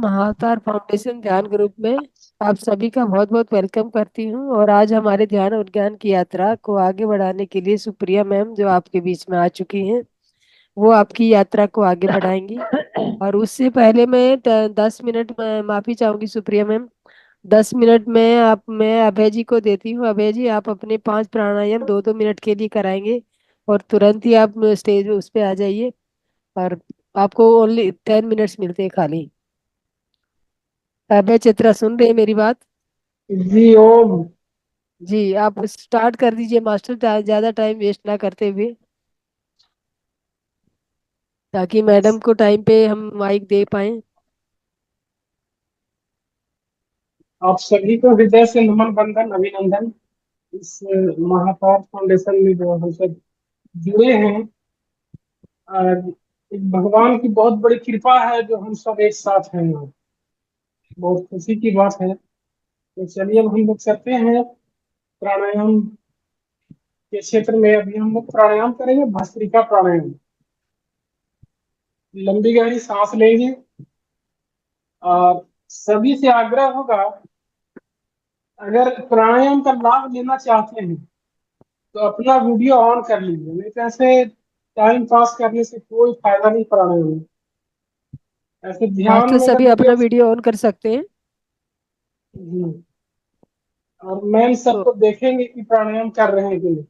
महाअवतार foundation ध्यान group में आप सभी का बहुत बहुत वेलकम करती हूँ। और आज हमारे ध्यान और ज्ञान की यात्रा को आगे बढ़ाने के लिए सुप्रिया मैम जो आपके बीच में आ चुकी हैं, वो आपकी यात्रा को आगे बढ़ाएंगी। और उससे पहले मैं 10 मिनट में माफी चाहूंगी सुप्रिया मैम। 10 मिनट में आप मैं अभय जी को देती हूँ। अभय जी, आप अपने 5 प्राणायाम 2-2 मिनट के लिए कराएंगे और तुरंत ही आप स्टेज उस पे आ जाइए। और आपको ओनली 10 मिनट्स मिलते हैं खाली। अभय, चित्रा सुन रहे हैं मेरी बात? जी ओम। जी, आप स्टार्ट कर दीजिए मास्टर, ज्यादा टाइम वेस्ट ना करते हुए, ताकि मैडम को टाइम पे हम माइक दे पाए। आप सभी को हृदय से नमन बंदन अभिनंदन। इस महापार फाउंडेशन में जो हम सब जुड़े हैं, और एक भगवान की बहुत बड़ी कृपा है जो हम सब एक साथ हैं। बहुत खुशी की बात है। तो चलिए अब हम लोग करते हैं प्राणायाम के क्षेत्र में। अभी हम लोग प्राणायाम करेंगे, भस्त्रिका प्राणायाम। लंबी गहरी सांस लेंगे। और सभी से आग्रह होगा, अगर प्राणायाम का लाभ लेना चाहते हैं तो अपना वीडियो ऑन कर लीजिए, नहीं तो ऐसे टाइम पास करने से कोई फायदा नहीं प्राणायाम में। ऐसे ध्यान मास्टर में सभी लगोगे अपना वीडियो ऑन कर सकते हैं। जी। और मैम तो सबको देखेंगे कि प्राणायाम कर रहे हैं कि नहीं।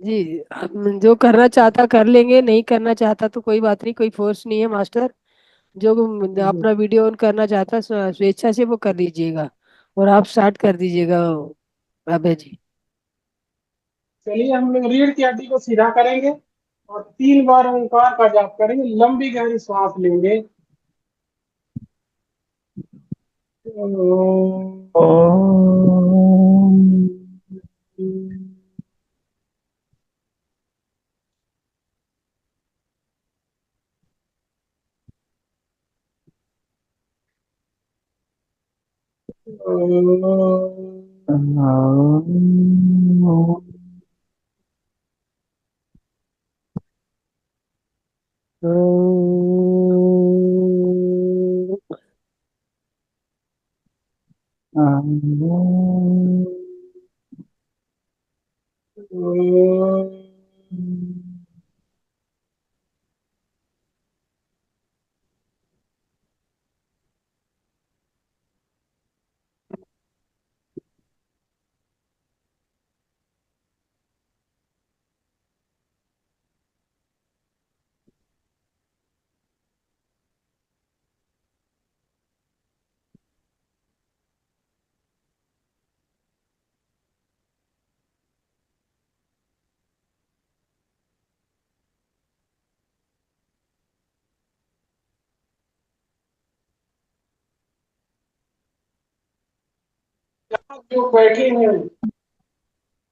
जी, हम जो करना चाहता कर लेंगे, नहीं करना चाहता तो कोई बात नहीं, कोई फोर्स नहीं है मास्टर। जो जी। अपना वीडियो ऑन करना चाहता स्वेच्छा से वो कर लीजिएगा। और आप स्टार्ट कर दीजिएगा अभय जी। चलिए हम लोग रीढ़ की हड्डी को सीधा करेंगे और 3 बार ओंकार का जाप करेंगे। लंबी गहरी सांस लेंगे। जो बैठे हैं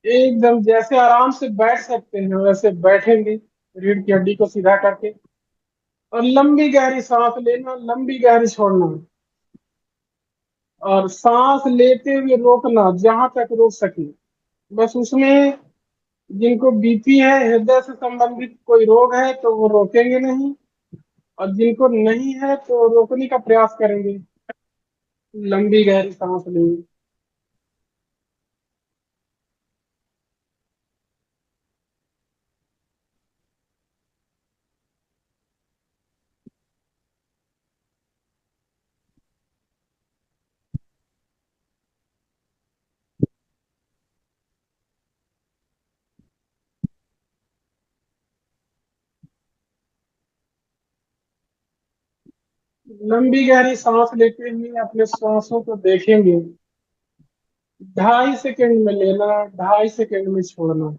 एकदम जैसे आराम से बैठ सकते हैं वैसे बैठेंगे, रीढ़ की हड्डी को सीधा करके। और लंबी गहरी सांस लेना, लंबी गहरी छोड़ना। और सांस लेते हुए रोकना जहां तक रोक सके। बस उसमें जिनको बीपी है, हृदय से संबंधित कोई रोग है तो वो रोकेंगे नहीं। और जिनको नहीं है तो रोकने का प्रयास करेंगे। लंबी गहरी सांस लेंगे। लंबी गहरी सांस लेते हुए अपने सांसों को देखेंगे। 2.5 सेकंड में लेना, 2.5 सेकंड में छोड़ना।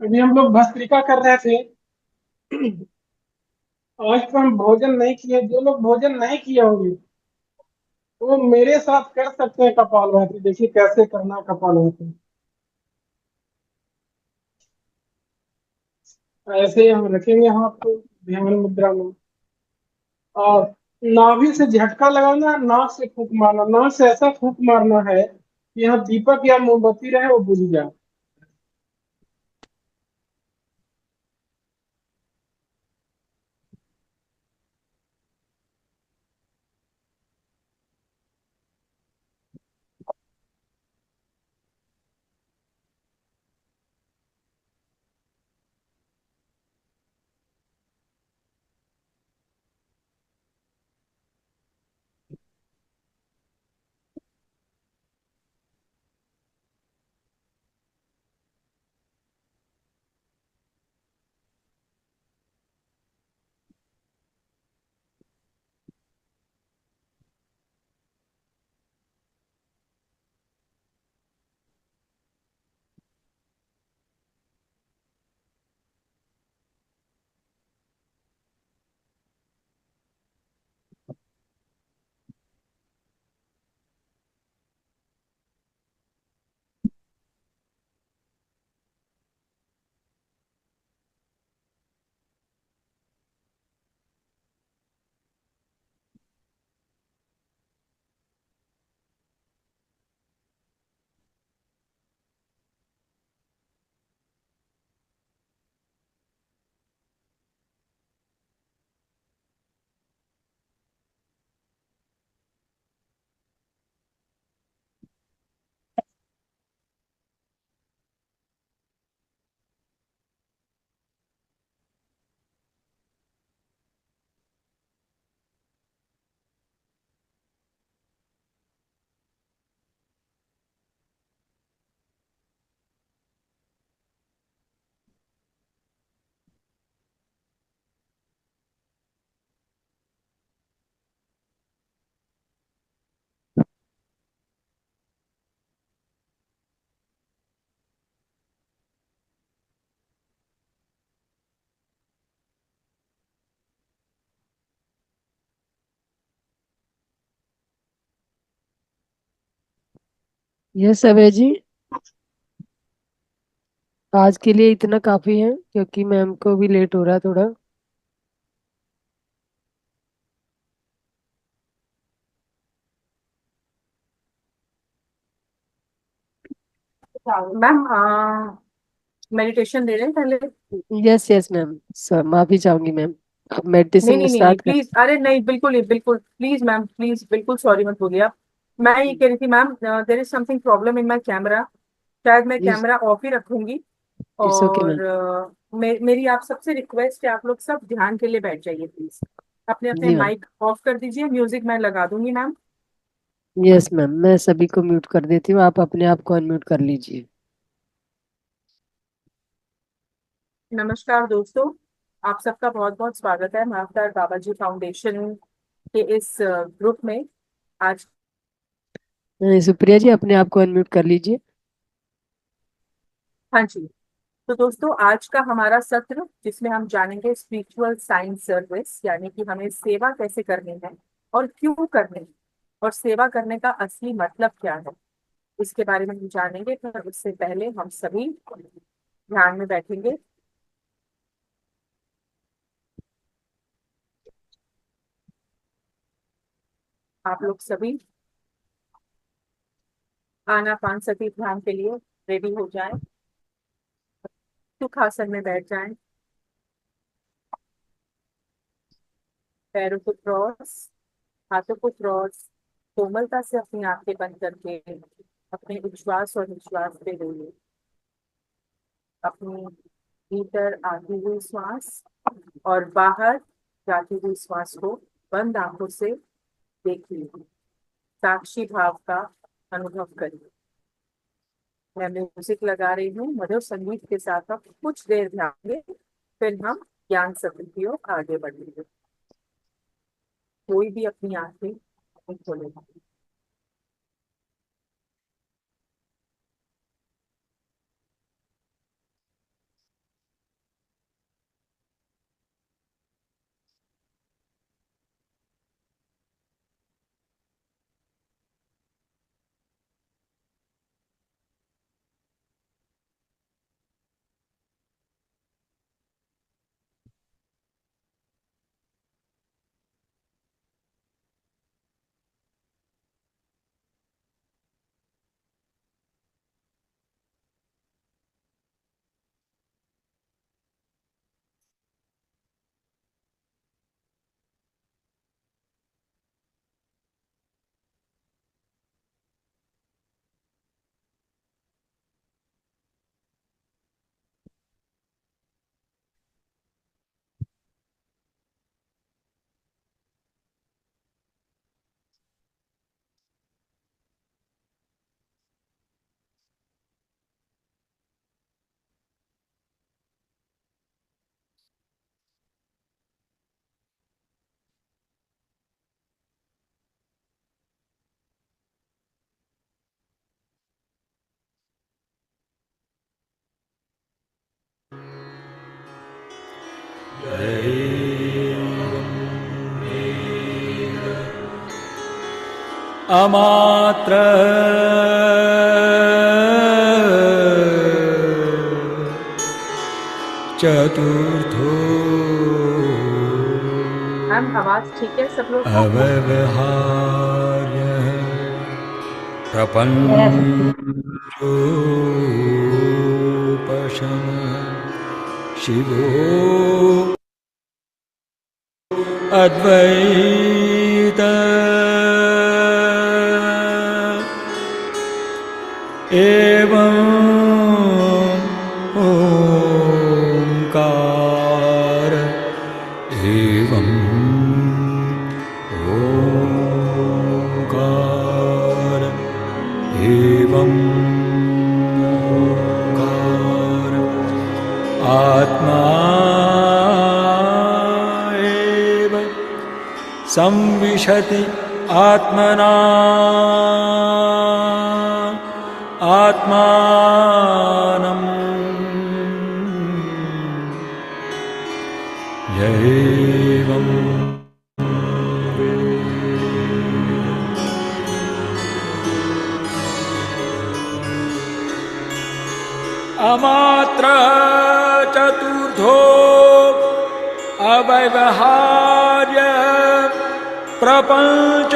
अभी हम लोग भस्त्रिका कर रहे थे। आज तो हम भोजन नहीं किए। जो लोग भोजन नहीं किए होंगे वो मेरे साथ कर सकते हैं कपालभाति। देखिए कैसे करना है कपालभाति। ऐसे ही हम रखेंगे हाथ को ध्यान मुद्रा में। और नाभि से झटका लगाना, नाक से फूंक मारना। नाक से ऐसा फूंक मारना है कि यहाँ दीपक या मोमबत्ती रहे वो बुझ जाए। यह सब है जी। आज के लिए इतना काफी है क्योंकि मैम को भी लेट हो रहा है थोड़ा। मैम मेडिटेशन दे रहे हैं पहले। यस यस मैम, सर माफी चाहूंगी मैम। अब नहीं मेडिटेशन नहीं नहीं नहीं स्टार्ट कर। प्लीज, अरे नहीं, बिल्कुल नहीं, बिल्कुल प्लीज मैम, प्लीज बिल्कुल सॉरी मत बोलिए आप। मैं ये कह रही थी ma'am, there is something problem in my camera. शायद मैं कैमरा ऑफ ही रखूंगी। It's okay ma'am. और मेरी आप सबसे रिक्वेस्ट है, आप लोग सब ध्यान के लिए बैठ जाइए प्लीज। अपने अपने जी मैम। माइक ऑफ कर दीजिए, म्यूजिक मैं लगा दूंगी मैम। यस मैम, मैं सभी को म्यूट कर देती हूँ, आप अपने आप को अनम्यूट कर लीजिए। नमस्कार दोस्तों, आप सबका बहुत बहुत स्वागत है महावतार बाबा जी फाउंडेशन के इस ग्रुप में। आज, सुप्रिया जी अपने आप को अनम्यूट कर लीजिए। हाँ जी, तो दोस्तों आज का हमारा सत्र जिसमें हम जानेंगे स्पिरिचुअल साइंस सर्विस, यानी कि हमें सेवा कैसे करनी है और क्यों करनी है, और सेवा करने का असली मतलब क्या है, इसके बारे में हम जानेंगे। पर उससे पहले हम सभी ध्यान में बैठेंगे। आप लोग सभी आनापान सती ध्यान के लिए रेडी हो जाएं। सुखासन में बैठ जाएं, पैरों को क्रॉस, हाथों को क्रॉस, कोमलता से अपनी आंखें बंद करके अपने उच्छ्वास और निश्वास पे रोइए। अपनी भीतर आती हुई श्वास और बाहर जाती हुई श्वास को बंद आंखों से देखिए, साक्षी भाव का अनुभव करिए। मैं म्यूजिक लगा रही हूँ, मधुर संगीत के साथ आप कुछ देर ध्यान दें, फिर हम ज्ञान सत्र की ओर आगे बढ़ेंगे। कोई भी अपनी आंखें नहीं खोलेगा। अमात्र चतुर्थो मैम आवाज ठीक है सब लोग? अव्यवहार्य Yes. प्रपंचोपशम शिवो अद्वैत एवं ओंकार एवं ओंकार एवं ओंकार आत्मा एव संविशति आत्मना आत्मानं यैवम् अमात्र चतुर्थो अव्यवहार्य प्रपंचोपशम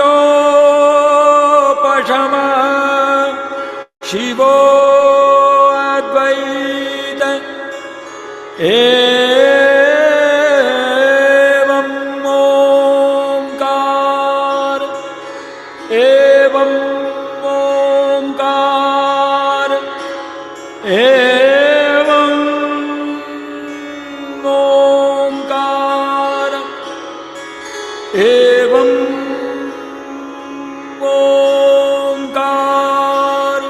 शिवो अद्वैत एवं ओंकार एवं ओंकार एवं ओंकार एवं ओंकार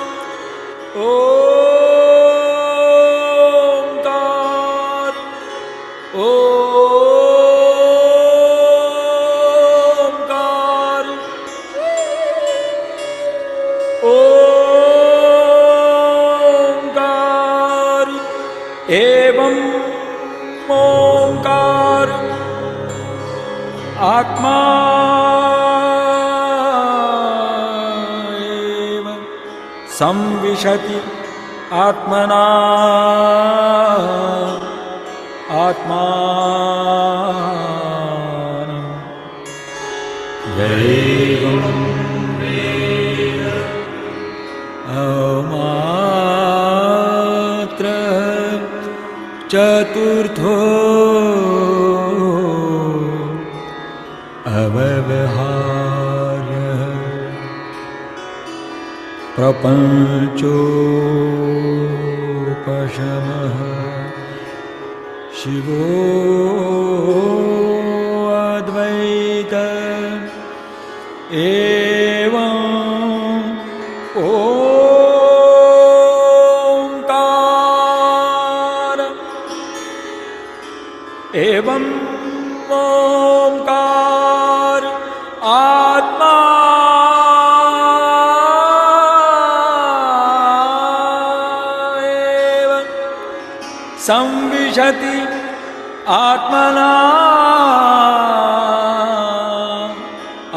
ओंकार ओंकार ओंकार एवं ओंकार आत्मा एव संविशति आत्मना आत्मानं यैवं अमात्र चतुर्थो अव्यवहार्य प्रपंचोपशमः शिवो अद्वैत एवं ओंकार एवं ओंकार आत्मा एव संविशति आत्मना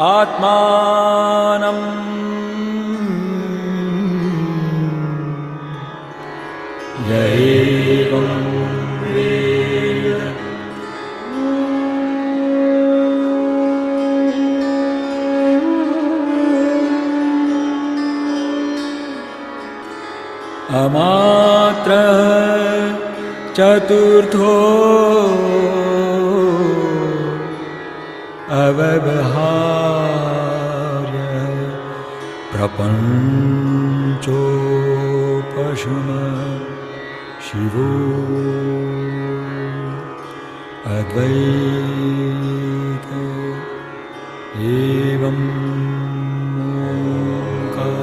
आत्मानं यैवं वेद अमात्र चतुर्थो अव्यवहार्य प्रपंचोपशम शिवो अद्वैत एवं ओंकार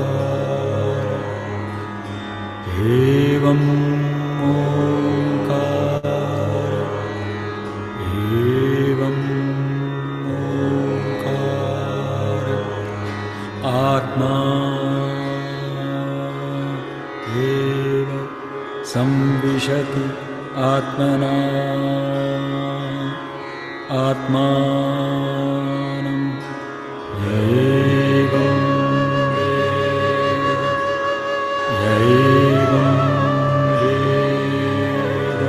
एवं ओंकार एवं ओंकार आत्मा एव संविशति आत्मना आत्मानं यैवं यैवं वेद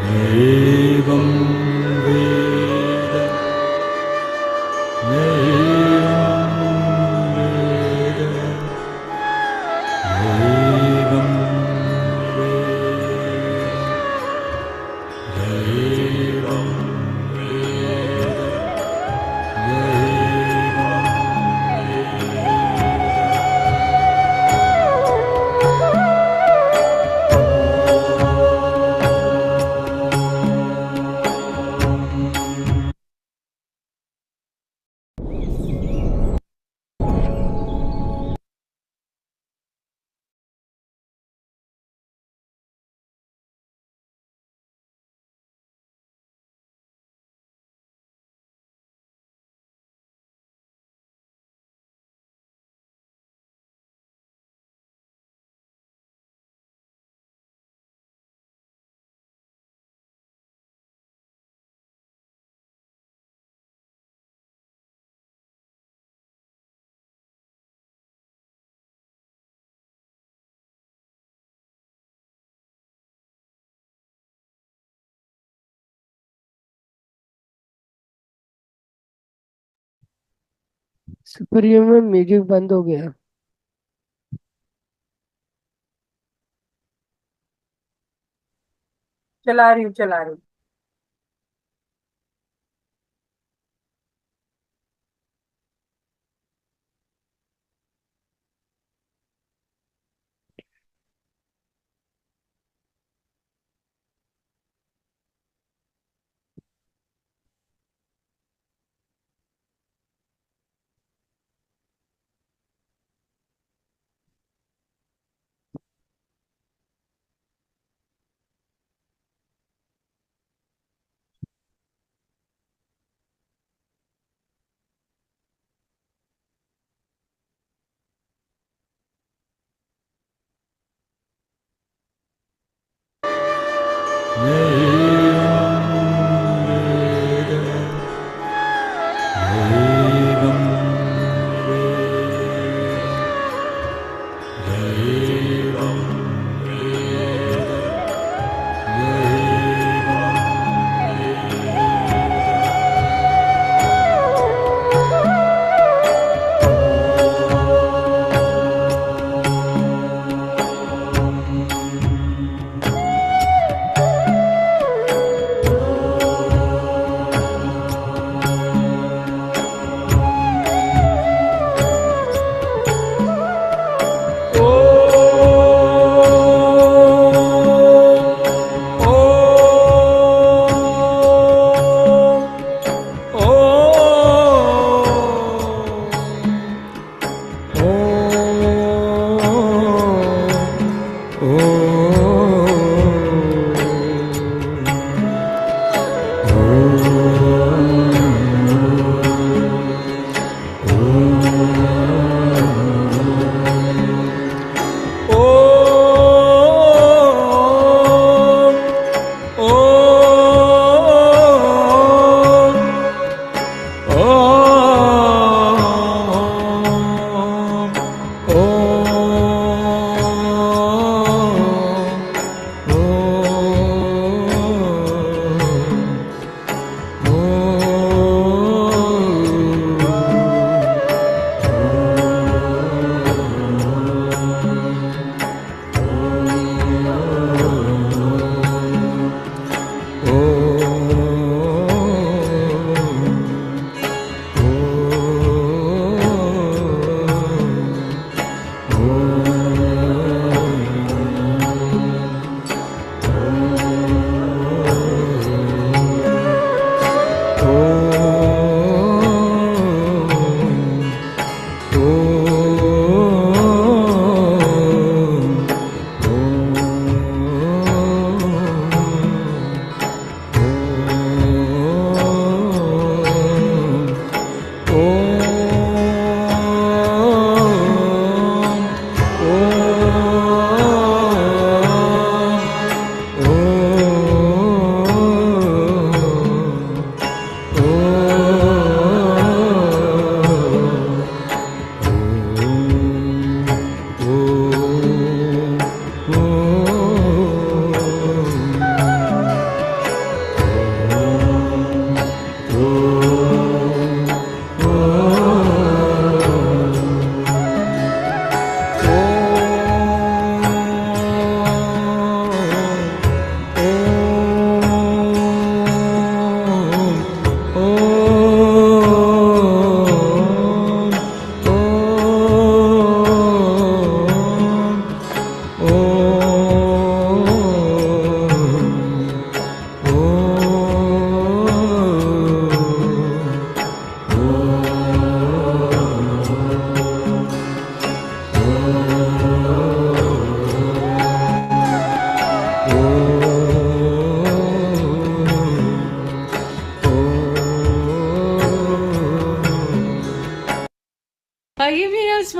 यैवं वेद यैवं वेद यैवं यैवं सुप्रियो में म्यूजिक बंद हो गया। चला रही हूँ, चला रही हूँ।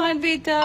धन्यवाद बेटा।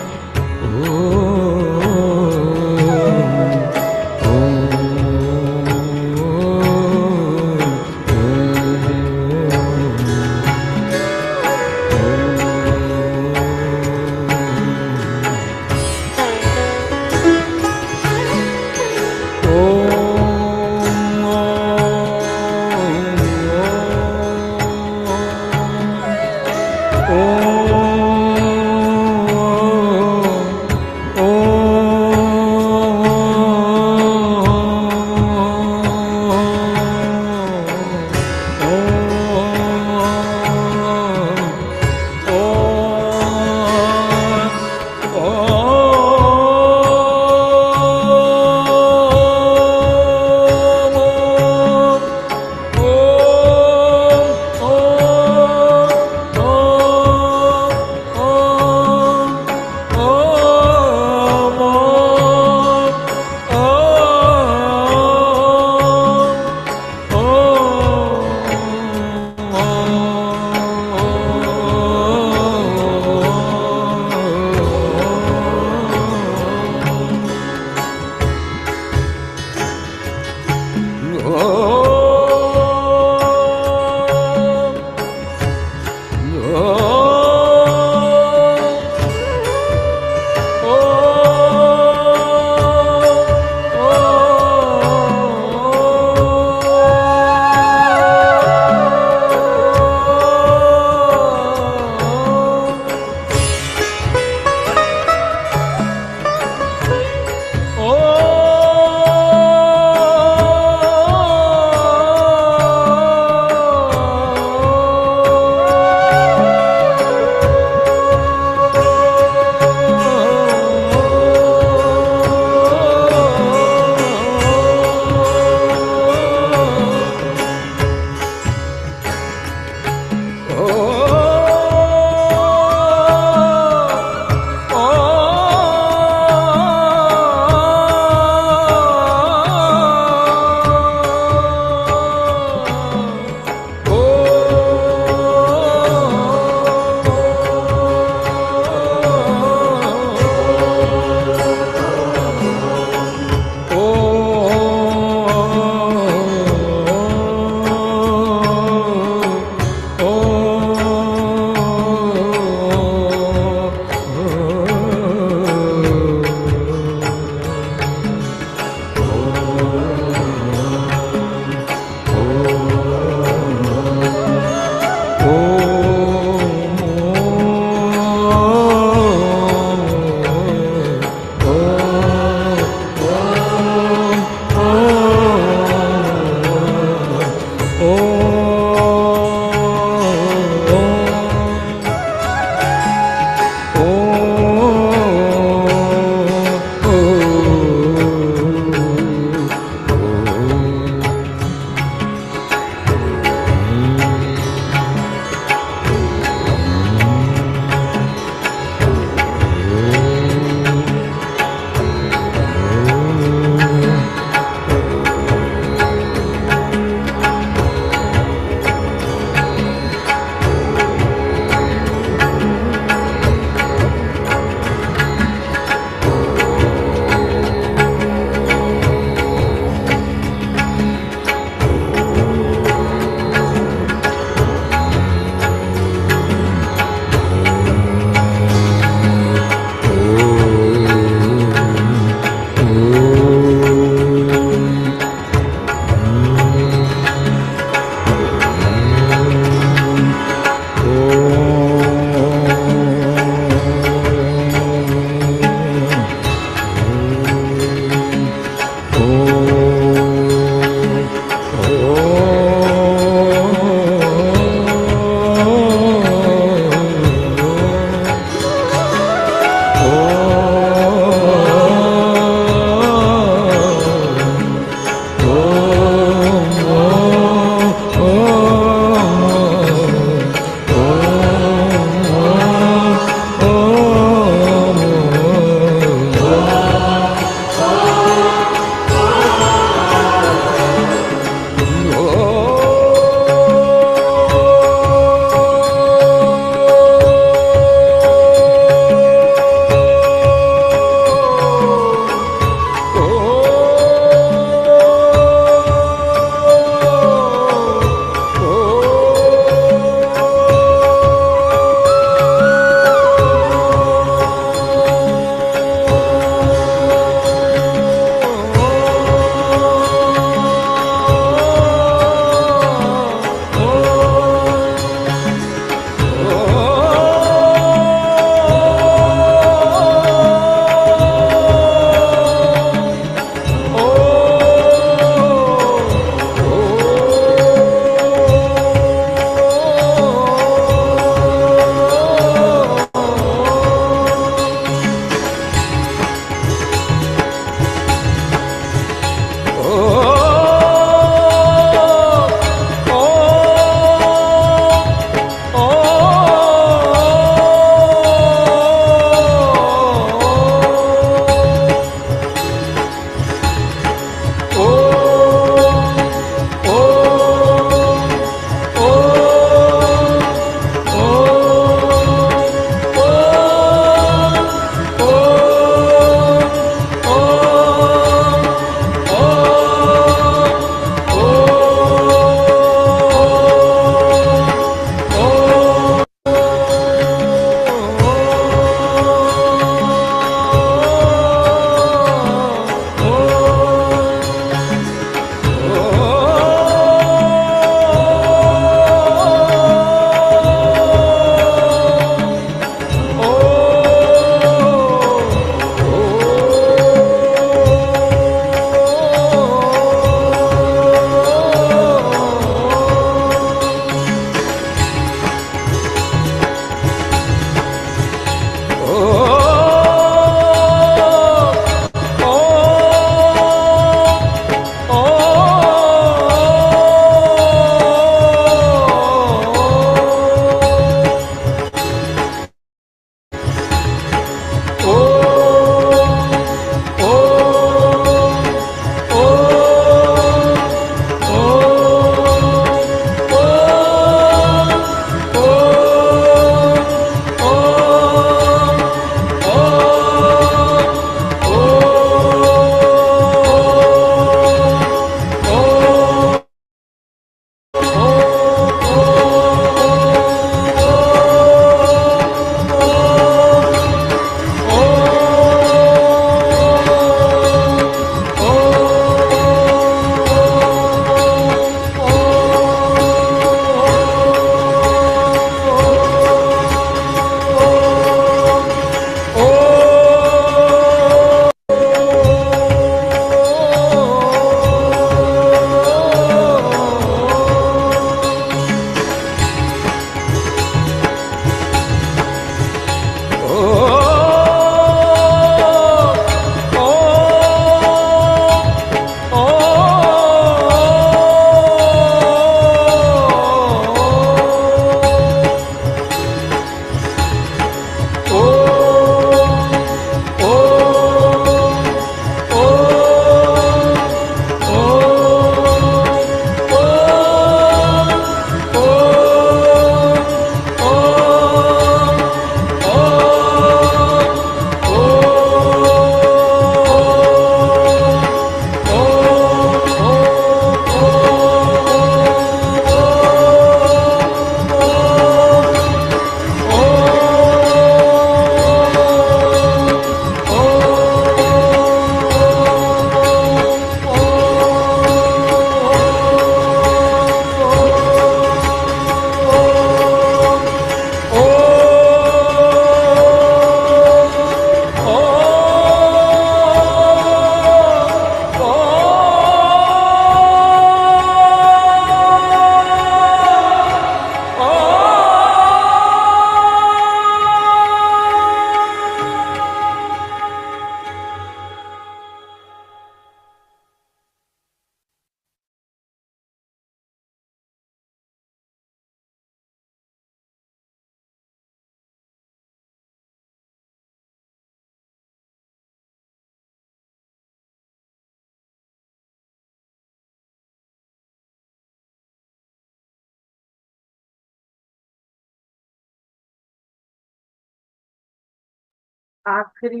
आखिरी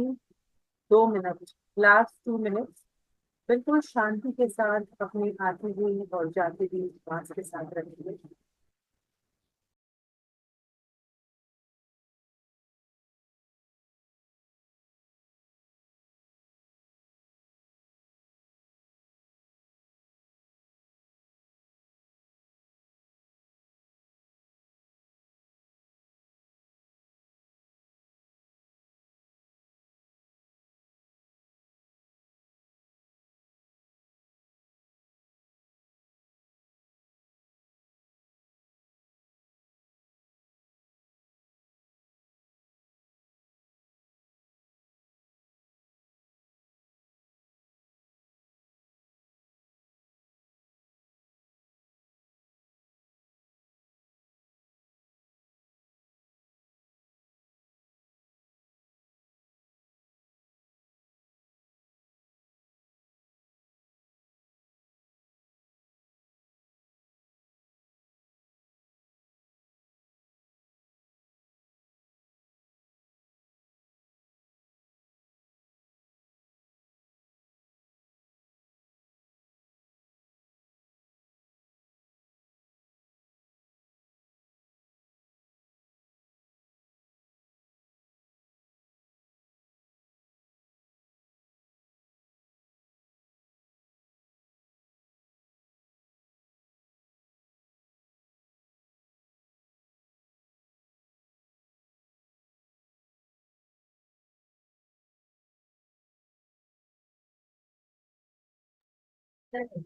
2 मिनट, लास्ट 2 मिनट, बिल्कुल शांति के साथ अपनी आती हुई और जाती हुई श्वास के साथ रखिए।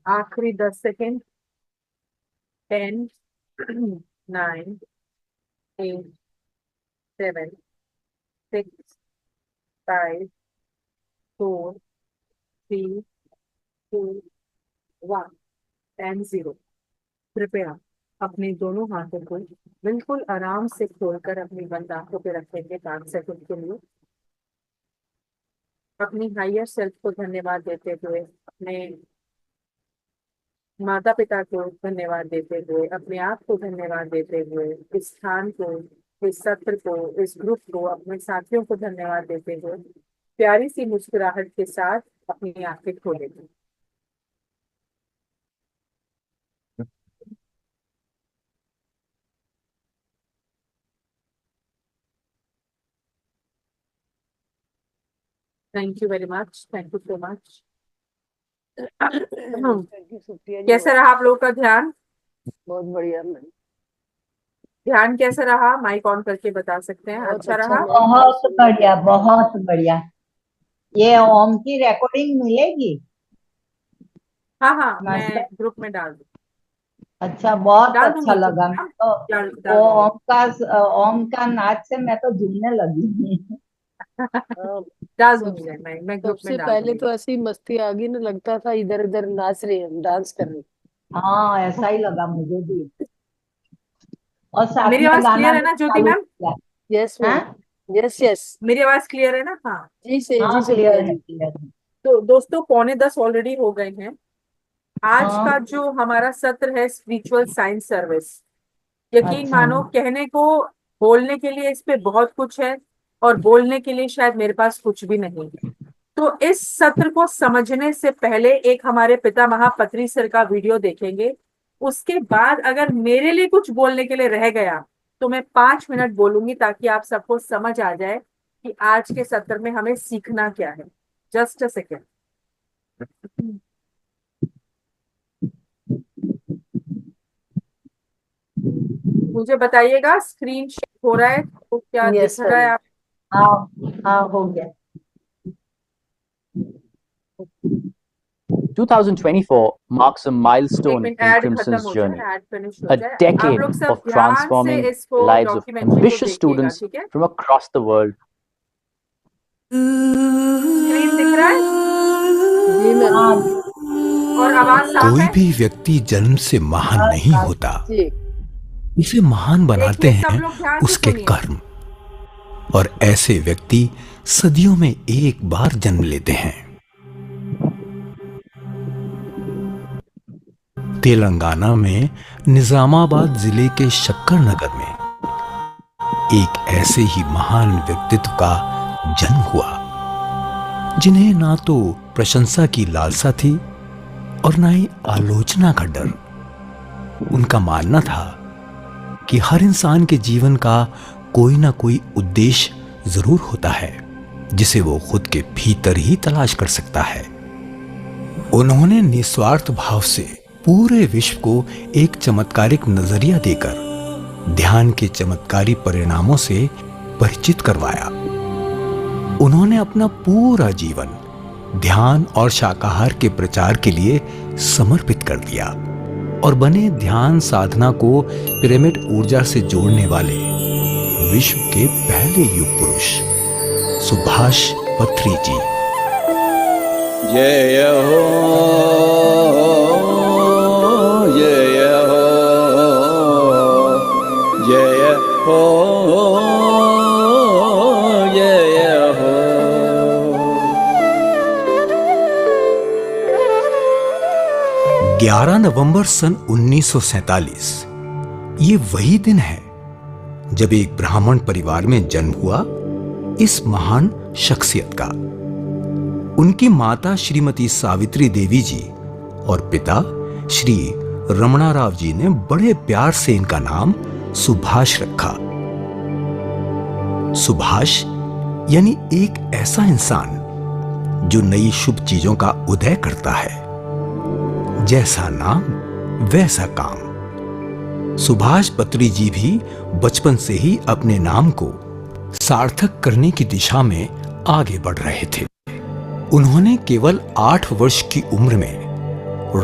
आखिरी 10 सेकेंड। 10, 9, 8, 7, 6, 5, 4, 3, 2, 1 एंड 0। कृपया अपने दोनों हाथों को बिल्कुल आराम से खोलकर अपनी बंद आंखों पे रखेंगे 5 सेकंड के लिए। अपनी हायर सेल्फ को धन्यवाद देते हुए, अपने माता पिता को धन्यवाद देते हुए, अपने आप को धन्यवाद देते हुए, इस स्थान को, इस सत्र को, इस ग्रुप को, अपने साथियों को धन्यवाद देते हुए प्यारी सी मुस्कुराहट के साथ अपनी आंखें खोलेंगे। Thank you very much, thank you so much. Thank you Supriya ji, कैसा रहा आप लोगों का ध्यान? बहुत बढ़िया मैम। ध्यान कैसा रहा? माइक ऑन करके बता सकते हैं। बहुत अच्छा अच्छा रहा? मैम, बहुत बहुत बढ़िया, सुंदर। बहुत बढ़िया। ये ओम की रिकॉर्डिंग मिलेगी हाँ हाँ, मैं मास्टर? ग्रुप में डाल दूँ, अच्छा, बहुत डाल अच्छा दूंगी जी, लगा। मैं तो डाल वो दूंगी। ओम का नाच से मैं तो झूमने लगी। हाँ, डाल सब दूंगी, मैं ग्रुप में सबसे डाल पहले दूंगी। तो ऐसी मस्ती आ गई ना, लगता था इधर उधर नाच रहे हैं, डांस कर रहे हाँ, ऐसा ही लगा मुझे भी। और साथ मेरी में आवाज गाना क्लियर है भी ना ज्योति चालू मैम? किया। हैं। यस मैम, हाँ यस यस। मेरी आवाज क्लियर है ना? हाँ। जी हाँ, सुप्रिया क्लियर है, जी। क्लियर है। तो दोस्तों, 9:45 ऑलरेडी हो गए हैं। आज हाँ का जो हमारा सत्र है स्पिरिचुअल साइंस सर्विस, यकीन अच्छा। मानो कहने को, बोलने के लिए इस पे बहुत कुछ है और बोलने के लिए शायद मेरे पास कुछ भी नहीं। तो इस सत्र को समझने से पहले एक हमारे पिता महापत्री सर का वीडियो देखेंगे। उसके बाद अगर मेरे लिए कुछ बोलने के लिए रह गया तो मैं 5 मिनट बोलूंगी, ताकि आप सबको समझ आ जाए कि आज के सत्र में हमें सीखना क्या है। Just a second. मुझे बताइएगा स्क्रीन शेयर हो रहा है तो क्या दिख यस रहा है मैम। आप? हाँ हाँ, हो गया। 2024 marks a एक milestone मिनट, in ऐड खत्म Crimson's हो journey, जाए, ऐड फिनिश हो a जाए, आप decade लोग सब of ध्यान से transforming इसको lives of डॉक्यूमेंट्री को ambitious देखिएगा, students ठीक है? from across the world. Screen दिख रहा है जी मैम। हाँ और आवाज साफ कोई है? भी व्यक्ति जन्म से महान नहीं हाँ, होता, जी उसे महान बनाते देखिए सब हैं लोग ध्यान से उसके सुनिए। कर्म। और ऐसे व्यक्ति सदियों में एक बार जन्म लेते हैं। तेलंगाना में निजामाबाद जिले के शक्कर नगर में एक ऐसे ही महान व्यक्तित्व का जन्म हुआ, जिन्हें ना तो प्रशंसा की लालसा थी और ना ही आलोचना का डर। उनका मानना था कि हर इंसान के जीवन का कोई ना कोई उद्देश्य जरूर होता है, जिसे वो खुद के भीतर ही तलाश कर सकता है। उन्होंने निस्वार्थ भाव से पूरे विश्व को एक चमत्कारिक नजरिया देकर ध्यान के चमत्कारी परिणामों से परिचित करवाया। उन्होंने अपना पूरा जीवन ध्यान और शाकाहार के प्रचार के लिए समर्पित कर दिया और बने ध्यान साधना को पिरामिड ऊर्जा से जोड़ने वाले विश्व के पहले युग पुरुष सुभाष पत्री जी। जय हो, जय हो, जय हो, जय हो। 11 नवंबर सन 1947 ये वही दिन है जब एक ब्राह्मण परिवार में जन्म हुआ इस महान शख्सियत का। उनकी माता श्रीमती सावित्री देवी जी और पिता श्री रमणा राव जी ने बड़े प्यार से इनका नाम सुभाष रखा। सुभाष यानी एक ऐसा इंसान जो नई शुभ चीजों का उदय करता है। जैसा नाम वैसा काम। सुभाष पत्री जी भी बचपन से ही अपने नाम को सार्थक करने की दिशा में आगे बढ़ रहे थे। उन्होंने केवल 8 वर्ष की उम्र में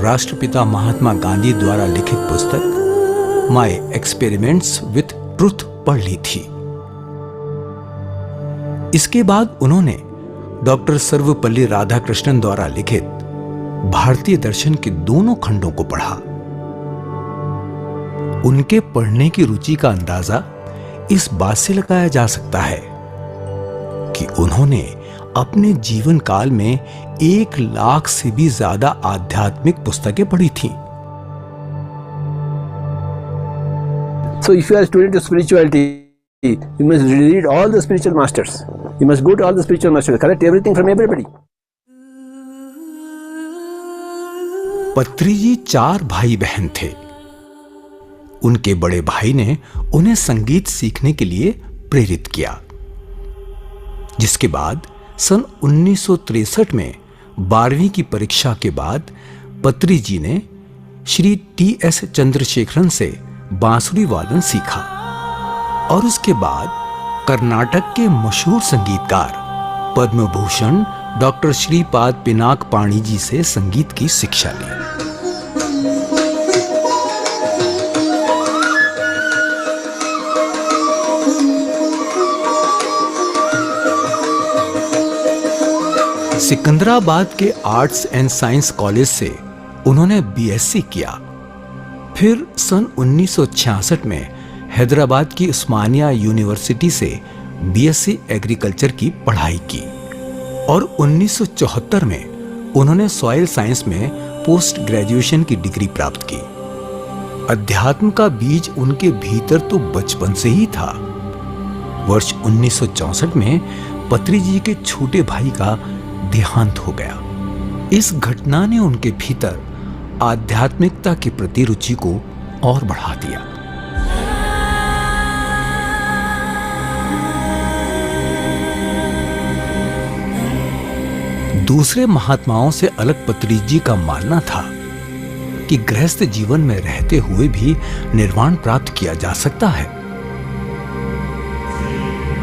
राष्ट्रपिता महात्मा गांधी द्वारा लिखित पुस्तक माय एक्सपेरिमेंट्स विथ ट्रुथ पढ़ ली थी। इसके बाद उन्होंने डॉक्टर सर्वपल्ली राधाकृष्णन द्वारा लिखित भारतीय दर्शन के दोनों खंडों को पढ़ा। उनके पढ़ने की रुचि का अंदाजा इस बात से लगाया जा सकता है कि उन्होंने अपने जीवन काल में 1 लाख से भी ज्यादा आध्यात्मिक पुस्तकें पढ़ी थीं। So if you are a student of spirituality, you must read all the spiritual masters. You must go to all the spiritual masters, collect everything from everybody. पत्री जी 4 भाई बहन थे। उनके बड़े भाई ने उन्हें संगीत सीखने के लिए प्रेरित किया, जिसके बाद सन 1963 में 12वीं की परीक्षा के बाद पत्री जी ने श्री टी.एस. चंद्रशेखरन से बांसुरी वादन सीखा और उसके बाद कर्नाटक के मशहूर संगीतकार पद्म भूषण डॉक्टर श्रीपाद पिनाक पाणी जी से संगीत की शिक्षा ली। सिकंदराबाद के आर्ट्स एंड साइंस कॉलेज से उन्होंने बीएससी किया। फिर सन 1966 में हैदराबाद की उस्मानिया यूनिवर्सिटी से बीएससी एग्रीकल्चर की पढ़ाई की और 1974 में उन्होंने सॉइल साइंस में पोस्ट ग्रेजुएशन की डिग्री प्राप्त की। अध्यात्म का बीज उनके भीतर तो बचपन से ही था। वर्ष 1964 में पत्री जी के छोटे भाई का देहांत हो गया। इस घटना ने उनके भीतर आध्यात्मिकता के प्रति रुचि को और बढ़ा दिया। दूसरे महात्माओं से अलग पत्री जी का मानना था कि गृहस्थ जीवन में रहते हुए भी निर्वाण प्राप्त किया जा सकता है।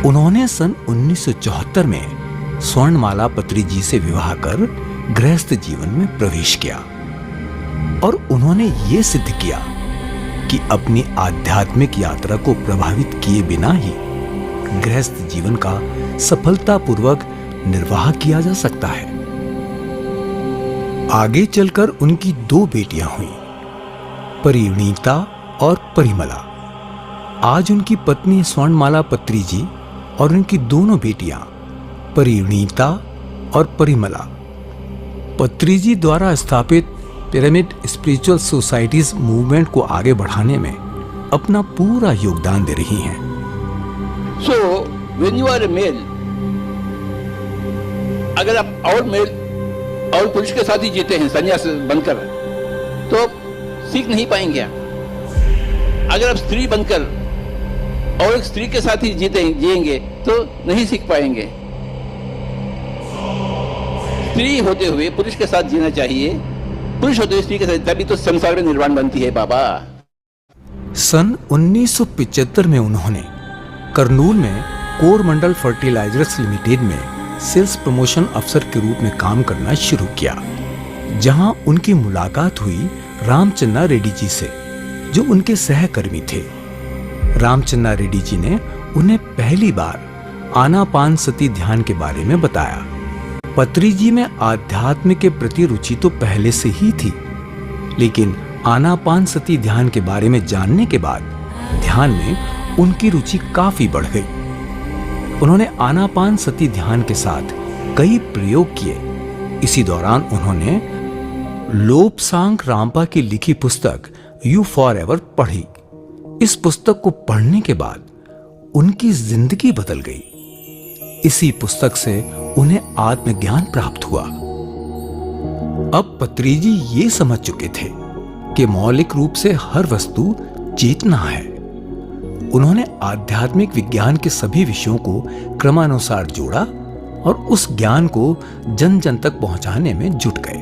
उन्होंने सन 1974 में स्वर्णमाला पत्री जी से विवाह कर गृहस्थ जीवन में प्रवेश किया और उन्होंने ये सिद्ध किया कि अपनी आध्यात्मिक यात्रा को प्रभावित किए बिना ही गृहस्थ जीवन का सफलतापूर्वक निर्वाह किया जा सकता है। आगे चलकर उनकी 2 बेटियां हुई, परिणीता और परिमला। आज उनकी पत्नी स्वर्णमाला पत्री जी और उनकी दोनों बेटियां परिणीता और परिमला पत्री जी द्वारा स्थापित पिरामिड स्पिरिचुअल सोसाइटीज मूवमेंट को आगे बढ़ाने में अपना पूरा योगदान दे रही हैं। So when you are a male, अगर आप और मेल और पुरुष के साथ ही जीते हैं संन्यास बनकर, तो सीख नहीं पाएंगे आप। अगर आप स्त्री बनकर और एक स्त्री के साथ ही जिएंगे तो नहीं सीख पाएंगे। स्त्री होते हुए पुरुष के साथ जीना चाहिए, पुरुष होते हुए स्त्री के साथ, तभी तो संसार में निर्वाण बनती है बाबा। सन 1975 में उन्होंने करनूल में कोरमंडल फर्टिलाइजर्स लिमिटेड में सेल्स प्रमोशन अफसर के रूप में काम करना शुरू किया, जहां उनकी मुलाकात हुई रामचन्ना रेड्डी जी से, जो उनके सहकर्मी थे। रामचन्ना रेड्डी जी ने उन्हें पहली बार आनापानसती ध्यान के बारे में बताया। पत्री जी में आध्यात्म के प्रति रुचि तो पहले से ही थी, लेकिन आनापानसती ध्यान के बारे में जानने के बाद ध्यान में उनकी रुचि काफी बढ़ गई। उन्होंने आनापानसती ध्यान के साथ कई प्रयोग किए। इसी दौरान उन्होंने लोब्सांग रामपा की लिखी पुस्तक यू फॉर एवर पढ़ी। इस पुस्तक को पढ़ने के बाद उनकी जिंदगी बदल गई। इसी पुस्तक से उन्हें आत्मज्ञान प्राप्त हुआ। अब पत्री जी ये समझ चुके थे कि मौलिक रूप से हर वस्तु चेतना है। उन्होंने आध्यात्मिक विज्ञान के सभी विषयों को क्रमानुसार जोड़ा और उस ज्ञान को जन जन तक पहुंचाने में जुट गए।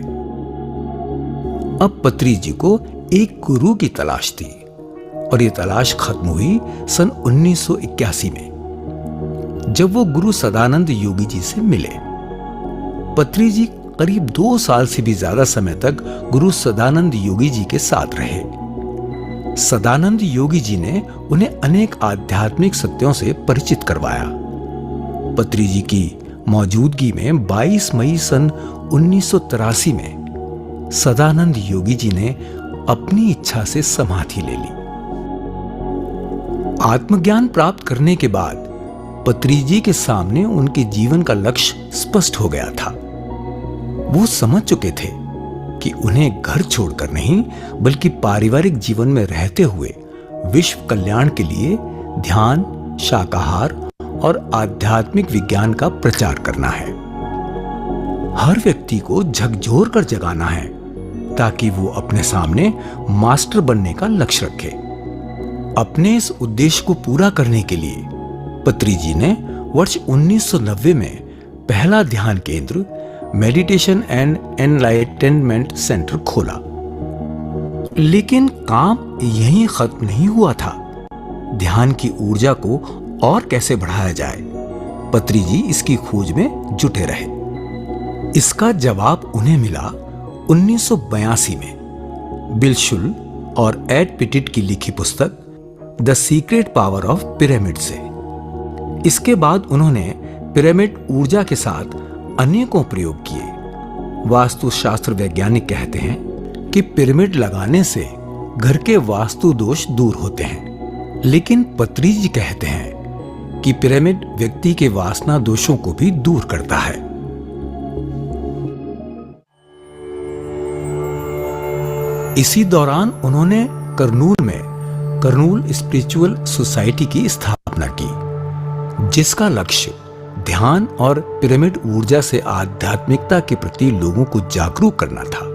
अब पत्री जी को एक गुरु की तलाश थी और ये तलाश खत्म हुई सन 1981 में, जब वो गुरु सदानंद योगी जी से मिले। पत्री जी करीब 2 साल से भी ज्यादा समय तक गुरु सदानंद योगी जी के साथ रहे। सदानंद योगी जी ने उन्हें अनेक आध्यात्मिक सत्यों से परिचित करवाया। पत्री जी की मौजूदगी में 22 मई सन 1983 में सदानंद योगी जी ने अपनी इच्छा से समाधि ले ली। आत्मज्ञान प्राप्त करने के बाद पत्री जी के सामने उनके जीवन का लक्ष्य स्पष्ट हो गया था। वो समझ चुके थे कि उन्हें घर छोड़कर नहीं, बल्कि पारिवारिक जीवन में रहते हुए विश्व कल्याण के लिए ध्यान, शाकाहार और आध्यात्मिक विज्ञान का प्रचार करना है। हर व्यक्ति को झकझोर कर जगाना है ताकि वो अपने सामने मास्टर बनने का लक्ष्य रखे। अपने इस उद्देश्य को पूरा करने के लिए पत्री जी ने वर्ष 1990 में पहला ध्यान केंद्र मेडिटेशन एंड एनलाइटनमेंट सेंटर खोला। लेकिन काम यहीं खत्म नहीं हुआ था। ध्यान की ऊर्जा को और कैसे बढ़ाया जाए, पत्री जी इसकी खोज में जुटे रहे। इसका जवाब उन्हें मिला 1982 में बिल शुल और एड पिटिट की लिखी पुस्तक the secret power of pyramid से। इसके बाद उन्होंने पिरामिड ऊर्जा के साथ अनेकों प्रयोग किए। वास्तुशास्त्र वैज्ञानिक कहते हैं कि पिरामिड लगाने से घर के वास्तु दोष दूर होते हैं, लेकिन पत्री जी कहते हैं कि पिरामिड व्यक्ति के वासना दोषों को भी दूर करता है। इसी दौरान उन्होंने कर्नूल स्पिरिचुअल सोसाइटी की स्थापना की, जिसका लक्ष्य ध्यान और पिरामिड ऊर्जा से आध्यात्मिकता के प्रति लोगों को जागरूक करना था,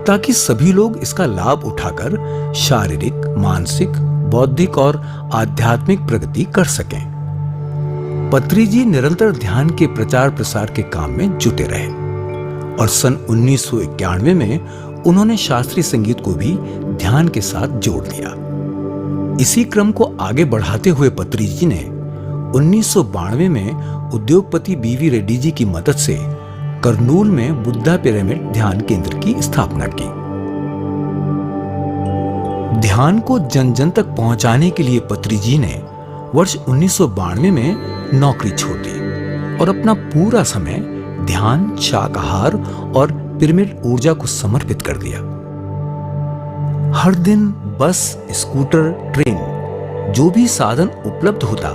ताकि सभी लोग इसका लाभ उठाकर शारीरिक, मानसिक, बौद्धिक और आध्यात्मिक प्रगति कर सकें। पत्री जी निरंतर ध्यान के प्रचार प्रसार के काम में जुटे रहे और सन 1991 में उन्होंने शास्त्रीय संगीत को भी ध्यान के साथ जोड़ दिया। इसी क्रम को आगे बढ़ाते हुए पत्री जी ने 1992 में उद्योगपति बीवी रेड्डी जी की मदद से करनूल में बुद्धा पिरामिड ध्यान केंद्र की स्थापना की। ध्यान को जन जन तक पहुंचाने के लिए पत्री जी ने वर्ष 1992 में नौकरी छोड़ दी और अपना पूरा समय ध्यान, शाकाहार और पिरामिड ऊर्जा को समर्पित कर दिया। हर दिन बस, स्कूटर, ट्रेन, जो भी साधन उपलब्ध होता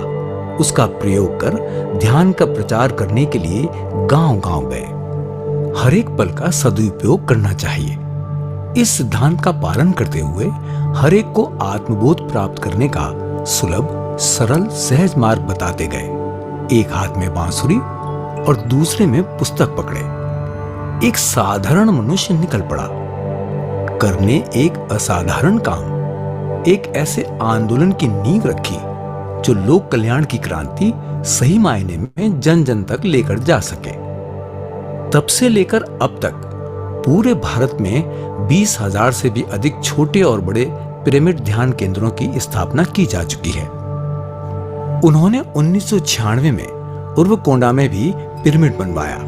उसका प्रयोग कर ध्यान का प्रचार करने के लिए गांव-गांव गए। हर एक पल का सदुपयोग करना चाहिए। इस सिद्धांत का पालन करते हुए हर एक को आत्मबोध प्राप्त करने का सुलभ, सरल, सहज मार्ग बताते गए। एक हाथ में बांसुरी और दूसरे में पुस्तक पकड़े एक साधारण मनुष्य निकल पड़ा करने एक असाधारण काम, एक ऐसे आंदोलन की नींव रखी जो लोक कल्याण की क्रांति सही मायने में जन जन तक लेकर जा सके। तब से लेकर अब तक पूरे भारत में 20,000 से भी अधिक छोटे और बड़े पिरामिड ध्यान केंद्रों की स्थापना की जा चुकी है। उन्होंने 1996 में उर्वकोंडा में भी पिरामिड बनवाया।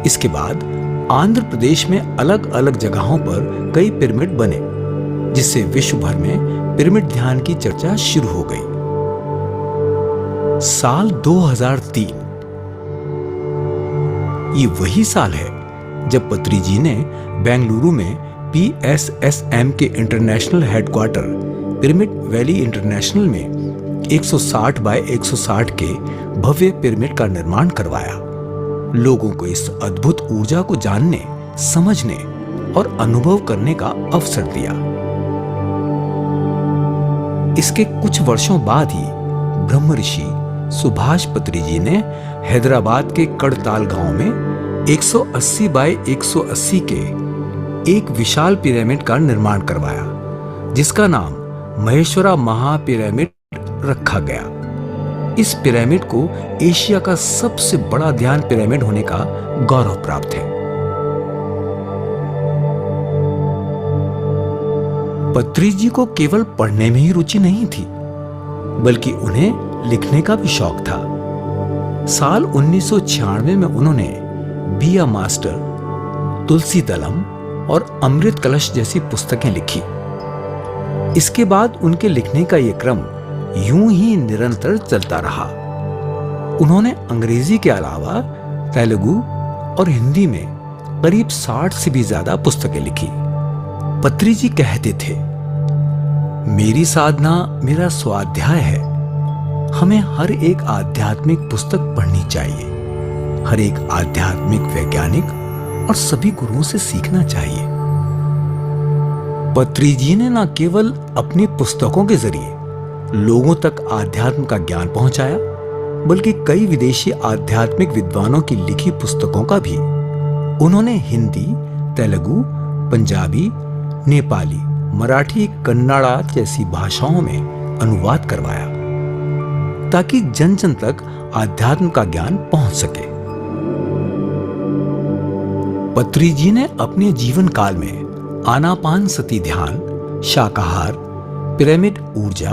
इसके बाद आंध्र प्रदेश में अलग अलग जगहों पर कई पिरामिड बने, जिससे विश्व भर में पिरामिड ध्यान की चर्चा शुरू हो गई। साल 2003 ये वही साल है जब पत्री जी ने बेंगलुरु में PSSM के international headquarter pyramid valley international में 160 बाय 160 के भव्य पिरामिड का निर्माण करवाया। लोगों को इस अद्भुत ऊर्जा को जानने, समझने और अनुभव करने का अवसर दिया। इसके कुछ वर्षों बाद ही ब्रह्म ऋषि सुभाष पत्री जी ने हैदराबाद के कड़ताल गांव में 180 बाय 180 के एक विशाल पिरामिड का निर्माण करवाया, जिसका नाम महेश्वरा महापिरामिड रखा गया। इस पिरामिड को एशिया का सबसे बड़ा ध्यान पिरामिड होने का गौरव प्राप्त है। पत्री जी को केवल पढ़ने में ही रुचि नहीं थी, बल्कि उन्हें लिखने का भी शौक था। साल 1996 में उन्होंने बिया मास्टर, तुलसी दलम और अमृत कलश जैसी पुस्तकें लिखी। इसके बाद उनके लिखने का यह क्रम यूं ही निरंतर चलता रहा। उन्होंने अंग्रेजी के अलावा तेलुगु और हिंदी में करीब 60 से भी ज्यादा पुस्तकें लिखी। पत्री जी कहते थे, मेरी साधना मेरा स्वाध्याय है। हमें हर एक आध्यात्मिक पुस्तक पढ़नी चाहिए, हर एक आध्यात्मिक वैज्ञानिक और सभी गुरुओं से सीखना चाहिए। पत्री जी ने न केवल अपनी पुस्तकों के जरिए लोगों तक आध्यात्म का ज्ञान पहुंचाया, बल्कि कई विदेशी आध्यात्मिक विद्वानों की लिखी पुस्तकों का भी उन्होंने हिंदी, तेलुगु, पंजाबी, नेपाली, मराठी, कन्नड़ा जैसी भाषाओं में अनुवाद करवाया, ताकि जन जन तक आध्यात्म का ज्ञान पहुंच सके। पत्री जी ने अपने जीवन काल में आनापान सती ध्यान, शाकाहार, पिरामिड ऊर्जा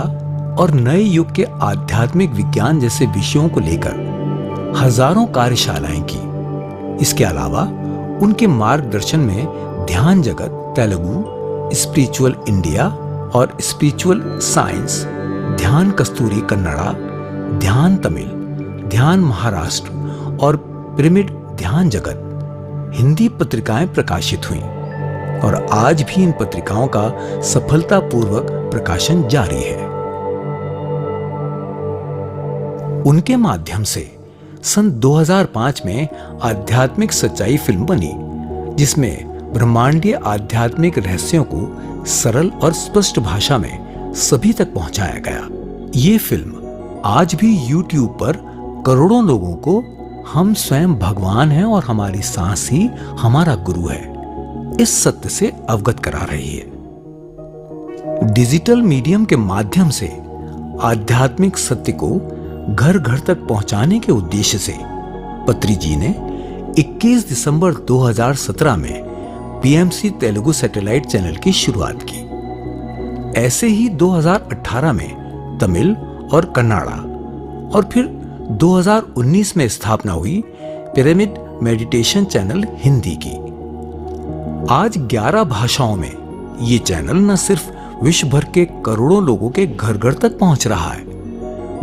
और नए युग के आध्यात्मिक विज्ञान जैसे विषयों को लेकर हजारों कार्यशालाएं की। इसके अलावा उनके मार्गदर्शन में ध्यान जगत तेलुगु, स्पिरिचुअल इंडिया और स्पिरिचुअल साइंस, ध्यान कस्तूरी कन्नड़ा, ध्यान तमिल, ध्यान महाराष्ट्र और पिरामिड ध्यान जगत हिंदी पत्रिकाएं प्रकाशित हुईं और आज भी इन पत्रिकाओं का सफलतापूर्वक प्रकाशन जारी है। उनके माध्यम से सन 2005 में आध्यात्मिक सच्चाई फिल्म बनी, जिसमें ब्रह्मांडीय आध्यात्मिक रहस्यों को सरल और स्पष्ट भाषा में सभी तक पहुंचाया गया। ये फिल्म आज भी YouTube पर करोड़ों लोगों को हम स्वयं भगवान हैं और हमारी सांस ही हमारा गुरु है, इस सत्य से अवगत करा रही है। डिजिटल मीडियम के माध्यम से आध्यात्मिक सत्य को घर घर तक पहुंचाने के उद्देश्य से पत्री जी ने 21 दिसंबर 2017 में PMC तेलुगु सैटेलाइट चैनल की शुरुआत की। ऐसे ही 2018 में तमिल और कन्नड़ा और फिर 2019 में स्थापना हुई पिरामिड मेडिटेशन चैनल हिंदी की। आज 11 भाषाओं में ये चैनल न सिर्फ विश्व भर के करोड़ों लोगों के घर घर तक पहुंच रहा है,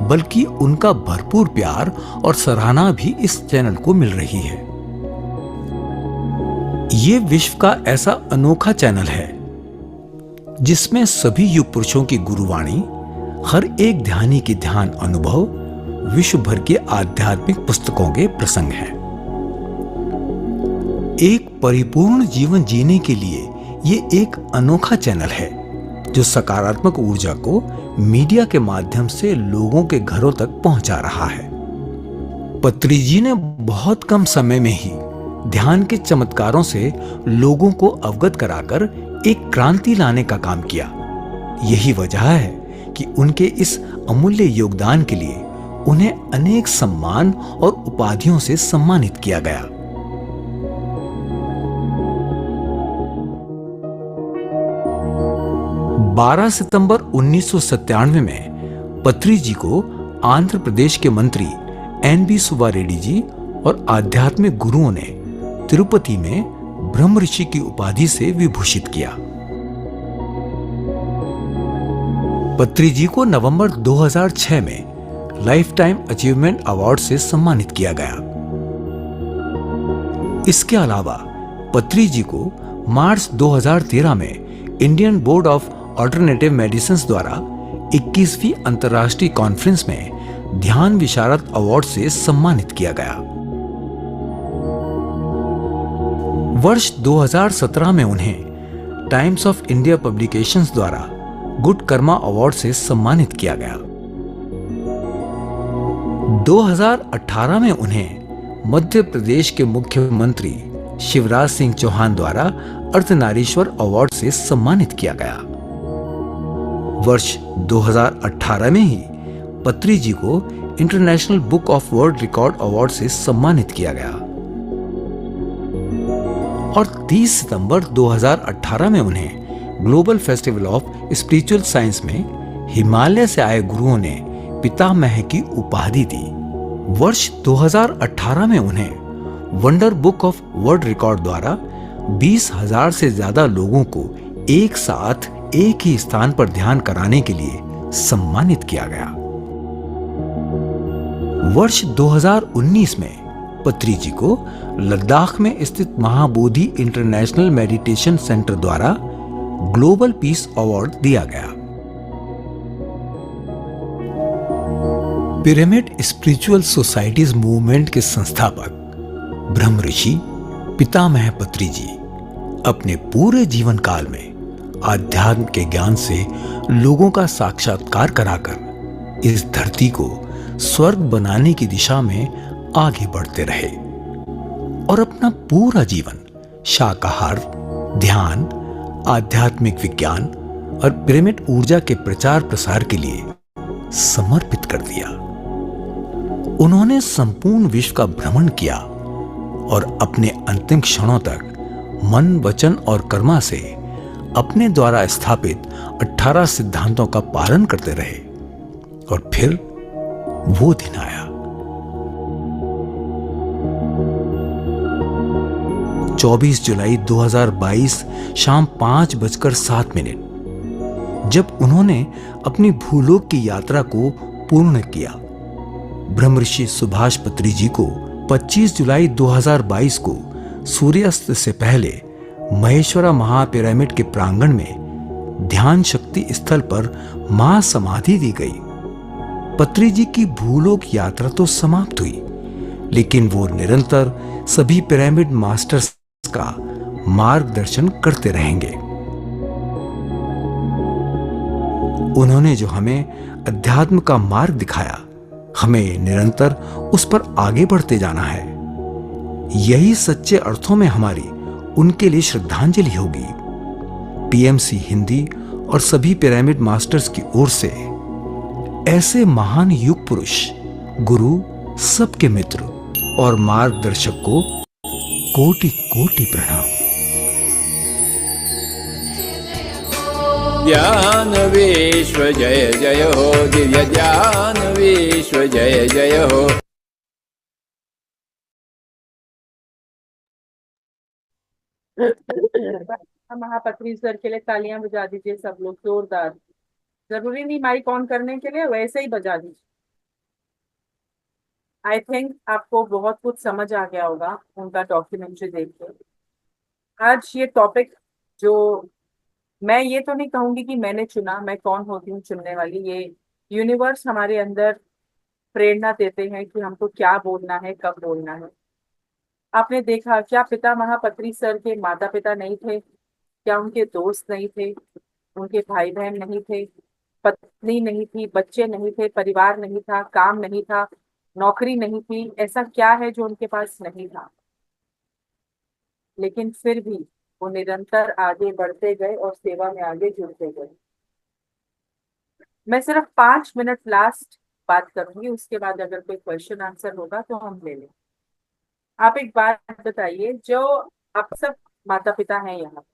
बल्कि उनका भरपूर प्यार और सराहना भी इस चैनल को मिल रही है। ये विश्व का ऐसा अनोखा चैनल है जिसमें सभी युग पुरुषों की गुरुवाणी, हर एक ध्यानी की ध्यान अनुभव, विश्व भर के आध्यात्मिक पुस्तकों के प्रसंग हैं। एक परिपूर्ण जीवन जीने के लिए ये एक अनोखा चैनल है जो सकारात्मक ऊर्जा को मीडिया के माध्यम से लोगों के घरों तक पहुंचा रहा है। पत्री जी ने बहुत कम समय में ही ध्यान के चमत्कारों से लोगों को अवगत कराकर एक क्रांति लाने का काम किया। यही वजह है कि उनके इस अमूल्य योगदान के लिए उन्हें अनेक सम्मान और उपाधियों से सम्मानित किया गया। बारह सितंबर 1997 में पत्री जी को आंध्र प्रदेश के मंत्री एन.बी. सुब्बा रेड्डी जी और आध्यात्मिक गुरुओं ने तिरुपति में ब्रह्म ऋषि की उपाधि से विभूषित किया। पत्री जी को नवंबर 2006 में लाइफ टाइम अचीवमेंट अवार्ड से सम्मानित किया गया। इसके अलावा पत्री जी को मार्च 2013 में Indian board of alternative medicine द्वारा 21वीं अंतर्राष्ट्रीय कॉन्फ्रेंस में ध्यान विशारद अवार्ड से सम्मानित किया गया। वर्ष 2017 में उन्हें टाइम्स ऑफ इंडिया पब्लिकेशंस द्वारा गुड कर्मा अवार्ड से सम्मानित किया गया। 2018 में उन्हें मध्य प्रदेश के मुख्यमंत्री शिवराज सिंह चौहान द्वारा अर्धनारीश्वर अवार्ड से सम्मानित किया गया। वर्ष 2018 में ही पत्री जी को international book of world record award से सम्मानित किया गया और 30 सितंबर 2018 में उन्हें global festival of spiritual science में हिमालय से आए गुरुओं ने पितामह की उपाधि दी। वर्ष 2018 में उन्हें wonder book of world record द्वारा 20,000 से ज्यादा लोगों को एक साथ एक ही स्थान पर ध्यान कराने के लिए सम्मानित किया गया। वर्ष 2019 में पत्री जी को लद्दाख में स्थित महाबोधि इंटरनेशनल मेडिटेशन सेंटर द्वारा ग्लोबल पीस अवार्ड दिया गया। पिरामिड स्पिरिचुअल सोसाइटीज मूवमेंट के संस्थापक ब्रह्म ऋषि पितामह पत्री जी अपने पूरे जीवन काल में आध्यात्म के ज्ञान से लोगों का साक्षात्कार कराकर इस धरती को स्वर्ग बनाने की दिशा में आगे बढ़ते रहे और अपना पूरा जीवन शाकाहार, ध्यान, आध्यात्मिक विज्ञान और पिरामिड ऊर्जा के प्रचार प्रसार के लिए समर्पित कर दिया। उन्होंने संपूर्ण विश्व का भ्रमण किया और अपने अंतिम क्षणों तक मन, वचन और कर्मा से अपने द्वारा स्थापित 18 सिद्धांतों का पालन करते रहे और फिर वो दिन आया। 24 जुलाई 2022 शाम 5:07 जब उन्होंने अपनी भूलोक की यात्रा को पूर्ण किया। ब्रह्मऋषि सुभाष पत्री जी को 25 जुलाई 2022 को सूर्यास्त से पहले महेश्वरा महापिरामिड के प्रांगण में ध्यान शक्ति स्थल पर महासमाधि दी गई। पत्री जी की भूलोक यात्रा तो समाप्त हुई, लेकिन वो निरंतर सभी पिरामिड मास्टर्स का मार्गदर्शन करते रहेंगे। उन्होंने जो हमें अध्यात्म का मार्ग दिखाया, हमें निरंतर उस पर आगे बढ़ते जाना है। यही सच्चे अर्थों में हमारी उनके लिए श्रद्धांजलि होगी। पीएमसी हिंदी और सभी पिरामिड मास्टर्स की ओर से ऐसे महान युग पुरुष, गुरु, सबके मित्र और मार्गदर्शक को कोटि कोटि प्रणाम। ज्ञान विश्व जय जय हो, दिव्य ज्ञान विश्व जय जय हो। महापत्री सर के लिए तालियां बजा दीजिए सब लोग जोरदार। जरूरी नहीं माइक ऑन करने के लिए, वैसे ही बजा दीजिए। आई थिंक आपको बहुत कुछ समझ आ गया होगा उनका डॉक्यूमेंट्री देख के। आज ये टॉपिक जो मैं ये तो नहीं कहूंगी कि मैंने चुना, मैं कौन होती हूँ चुनने वाली, ये यूनिवर्स हमारे अंदर प्रेरणा देते हैं कि हमको क्या बोलना है, कब बोलना है। आपने देखा क्या पिता महापत्री सर के माता पिता नहीं थे? क्या उनके दोस्त नहीं थे? उनके भाई बहन नहीं थे? पत्नी नहीं थी? बच्चे नहीं थे? परिवार नहीं था? काम नहीं था? नौकरी नहीं थी, ऐसा क्या है जो उनके पास नहीं था, लेकिन फिर भी वो निरंतर आगे बढ़ते गए और सेवा में आगे जुड़ते गए। मैं सिर्फ 5 मिनट लास्ट बात करूंगी, उसके बाद अगर कोई क्वेश्चन आंसर होगा तो हम ले लें। आप एक बात बताइए, जो आप सब माता पिता हैं यहाँ,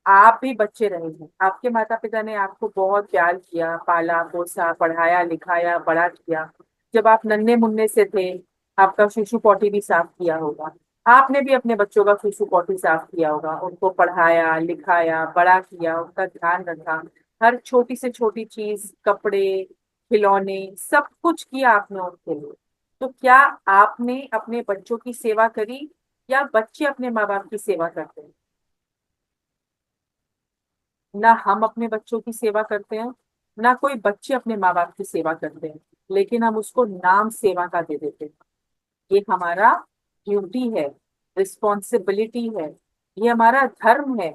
आप भी बच्चे रहे हैं, आपके माता पिता ने आपको बहुत प्यार किया, पाला पोसा, पढ़ाया लिखाया, बड़ा किया। जब आप नन्हे मुन्ने से थे, आपका शिशु पॉटी भी साफ किया होगा, आपने भी अपने बच्चों का शिशु पॉटी साफ किया होगा, उनको पढ़ाया लिखाया, बड़ा किया, उनका ध्यान रखा, हर छोटी से छोटी चीज, कपड़े, खिलौने, सब कुछ किया आपने उनके लिए। तो क्या आपने अपने बच्चों की सेवा करी, या बच्चे अपने माँ बाप की सेवा करते हैं? ना हम अपने बच्चों की सेवा करते हैं, ना कोई बच्चे अपने माँ बाप की सेवा करते हैं, लेकिन हम उसको नाम सेवा का दे देते हैं। ये हमारा ड्यूटी है, रिस्पॉन्सिबिलिटी है, ये हमारा धर्म है।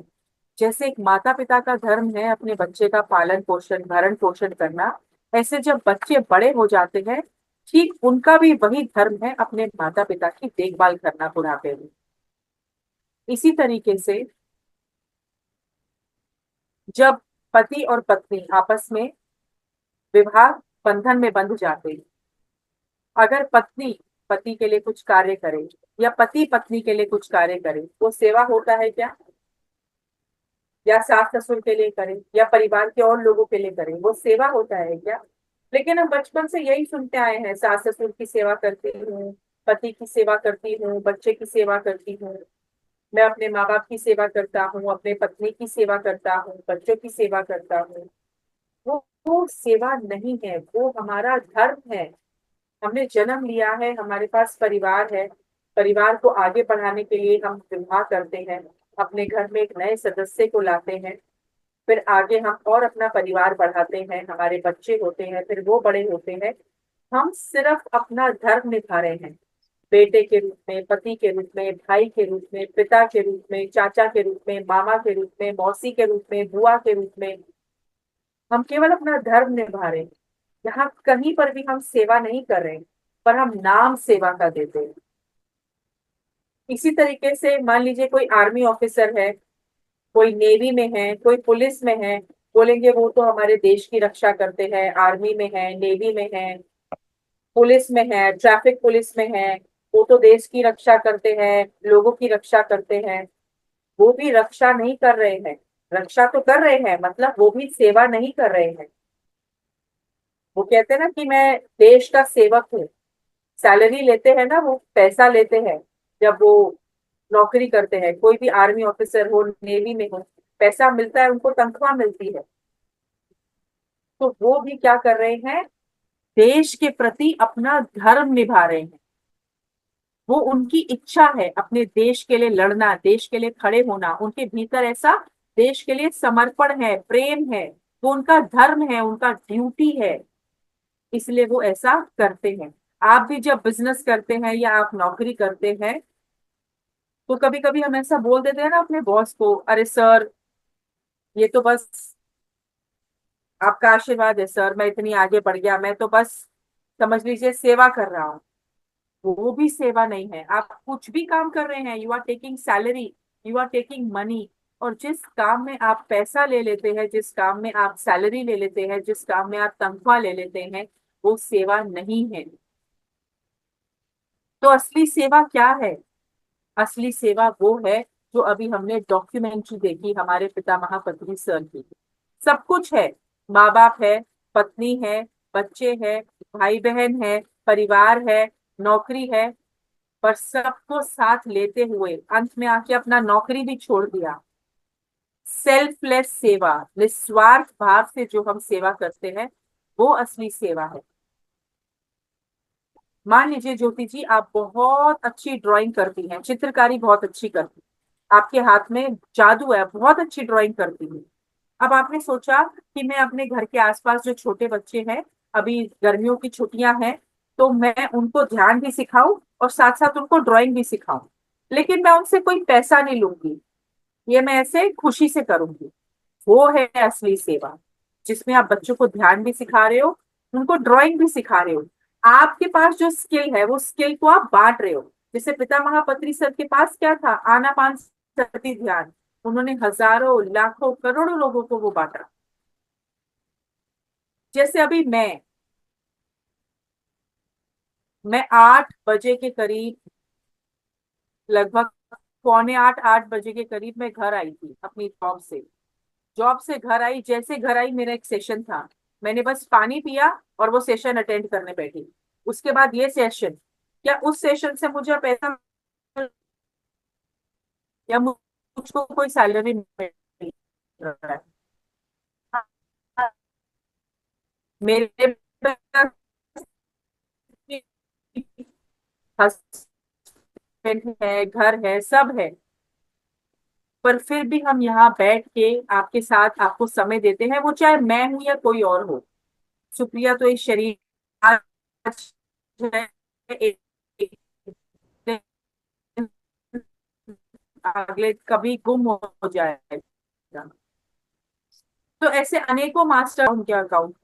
जैसे एक माता पिता का धर्म है अपने बच्चे का पालन पोषण, भरण पोषण करना, ऐसे जब बच्चे बड़े हो जाते हैं, ठीक उनका भी वही धर्म है अपने माता पिता की देखभाल करना बुढ़ापे में। इसी तरीके से जब पति और पत्नी आपस में विवाह बंधन में बंध जाते हैं, अगर पत्नी पति के लिए कुछ कार्य करे या पति पत्नी के लिए कुछ कार्य करे, वो सेवा होता है क्या? या सास ससुर के लिए करे या परिवार के और लोगों के लिए करे, वो सेवा होता है क्या? लेकिन हम बचपन से यही सुनते आए हैं, सास ससुर की सेवा करती हूँ, पति की सेवा करती हूँ, बच्चे की सेवा करती हूँ, मैं अपने माँ बाप की सेवा करता हूँ, अपने पत्नी की सेवा करता हूँ, बच्चों की सेवा करता हूँ। वो सेवा नहीं है, वो हमारा धर्म है। हमने जन्म लिया है, हमारे पास परिवार है, परिवार को आगे बढ़ाने के लिए हम विवाह करते हैं, अपने घर में एक नए सदस्य को लाते हैं, फिर आगे हम और अपना परिवार बढ़ाते हैं, हमारे बच्चे होते हैं, फिर वो बड़े होते हैं। हम सिर्फ अपना धर्म निभा रहे हैं, बेटे के रूप में, पति के रूप में, भाई के रूप में, पिता के रूप में, चाचा के रूप में, मामा के रूप में, मौसी के रूप में, बुआ के रूप में। हम केवल अपना धर्म निभा रहे हैं, यहाँ कहीं पर भी हम सेवा नहीं कर रहे हैं, पर हम नाम सेवा का देते हैं। इसी तरीके से मान लीजिए कोई आर्मी ऑफिसर है, कोई नेवी में है, कोई पुलिस में है, बोलेंगे वो तो हमारे देश की रक्षा करते हैं, आर्मी में है, नेवी में है, पुलिस में है, ट्रैफिक पुलिस में है, वो तो देश की रक्षा करते हैं, लोगों की रक्षा करते हैं। वो भी रक्षा नहीं कर रहे हैं, रक्षा तो कर रहे हैं, मतलब वो भी सेवा नहीं कर रहे हैं। वो कहते हैं ना कि मैं देश का सेवक हूँ, सैलरी लेते हैं ना, वो पैसा लेते हैं जब वो नौकरी करते हैं, कोई भी आर्मी ऑफिसर हो, नेवी में हो, पैसा मिलता है, उनको तनख्वाह मिलती है। तो वो भी क्या कर रहे हैं, देश के प्रति अपना धर्म निभा रहे हैं। वो उनकी इच्छा है अपने देश के लिए लड़ना, देश के लिए खड़े होना, उनके भीतर ऐसा देश के लिए समर्पण है, प्रेम है, वो उनका धर्म है, उनका ड्यूटी है, इसलिए वो ऐसा करते हैं। आप भी जब बिजनेस करते हैं या आप नौकरी करते हैं, तो कभी कभी हम ऐसा बोल देते हैं ना अपने बॉस को, अरे सर ये तो बस आपका आशीर्वाद है सर, मैं इतनी आगे बढ़ गया, मैं तो बस समझ लीजिए सेवा कर रहा हूँ। वो भी सेवा नहीं है। आप कुछ भी काम कर रहे हैं, you are taking salary, you are taking money, और जिस काम में आप पैसा ले लेते हैं, जिस काम में आप सैलरी ले लेते हैं, जिस काम में आप तनख्वाह ले लेते हैं, वो सेवा नहीं है। तो असली सेवा क्या है? असली सेवा वो है जो अभी हमने डॉक्यूमेंट्री देखी हमारे पितामह पत्री सर की। सब कुछ है, माँ बाप है, पत्नी है, बच्चे है, भाई बहन है, परिवार है, नौकरी है, पर सबको साथ लेते हुए अंत में आके अपना नौकरी भी छोड़ दिया। सेल्फलेस सेवा, निस्वार्थ भाव से जो हम सेवा करते हैं, वो असली सेवा है। मान लीजिए ज्योति जी, आप बहुत अच्छी ड्राइंग करती हैं, चित्रकारी बहुत अच्छी करती हैं, आपके हाथ में जादू है, बहुत अच्छी ड्राइंग करती हैं। अब आपने सोचा कि मैं अपने घर के आसपास जो छोटे बच्चे हैं, अभी गर्मियों की छुट्टियां हैं, तो मैं उनको ध्यान भी सिखाऊं और साथ साथ उनको ड्राइंग भी सिखाऊं, लेकिन मैं उनसे कोई पैसा नहीं लूंगी, ये मैं ऐसे खुशी से करूंगी। वो है असली सेवा, जिसमें आप बच्चों को ध्यान भी सिखा रहे हो, उनको ड्राइंग भी सिखा रहे हो। आपके पास जो स्किल है वो स्किल को आप बांट रहे हो। जैसे पिता महापत्री सर के पास क्या था, आनापान सती ध्यान, उन्होंने हजारों लाखों करोड़ों लोगों को वो बांटा। जैसे अभी मैं 8 बजे के करीब, लगभग पौने 8 बजे के करीब मैं घर आई थी अपनी जॉब से घर आई। जैसे घर आई मेरा एक सेशन था, मैंने बस पानी पिया और वो सेशन अटेंड करने बैठी। उसके बाद ये सेशन, क्या उस सेशन से मुझे पैसा या मुझको कोई सैलरी मिल रहा है? मेरे हस्बैंड है, घर है, सब है, पर फिर भी हम यहाँ बैठ के आपके साथ आपको समय देते हैं, वो चाहे मैं हूं या कोई और हो। सुप्रिया तो एक शरीर आज है, एक दिन अगले कभी गुम हो जाएगा। तो ऐसे अनेकों मास्टर उनके अकाउंट।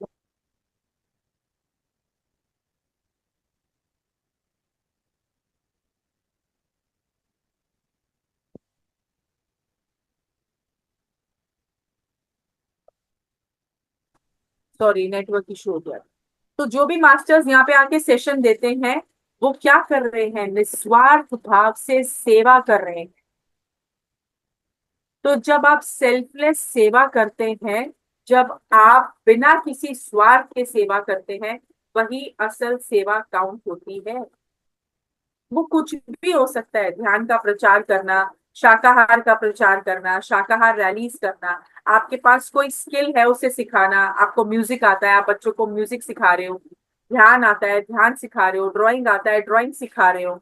सॉरी, नेटवर्क इशू हो गया। तो जो भी मास्टर्स यहाँ पे आके सेशन देते हैं, वो क्या कर रहे हैं, निस्वार्थ भाव से सेवा कर रहे हैं। तो जब आप सेल्फलेस सेवा करते हैं, जब आप बिना किसी स्वार्थ के सेवा करते हैं, वही असल सेवा काउंट होती है। वो कुछ भी हो सकता है, ध्यान का प्रचार करना, शाकाहार का प्रचार करना, शाकाहार रैलीज करना, आपके पास कोई स्किल है उसे सिखाना, आपको म्यूजिक आता है, आप बच्चों को म्यूजिक सिखा रहे हो, ध्यान आता है, ध्यान सिखा रहे हो, ड्राइंग आता है, ड्राइंग सिखा रहे हो,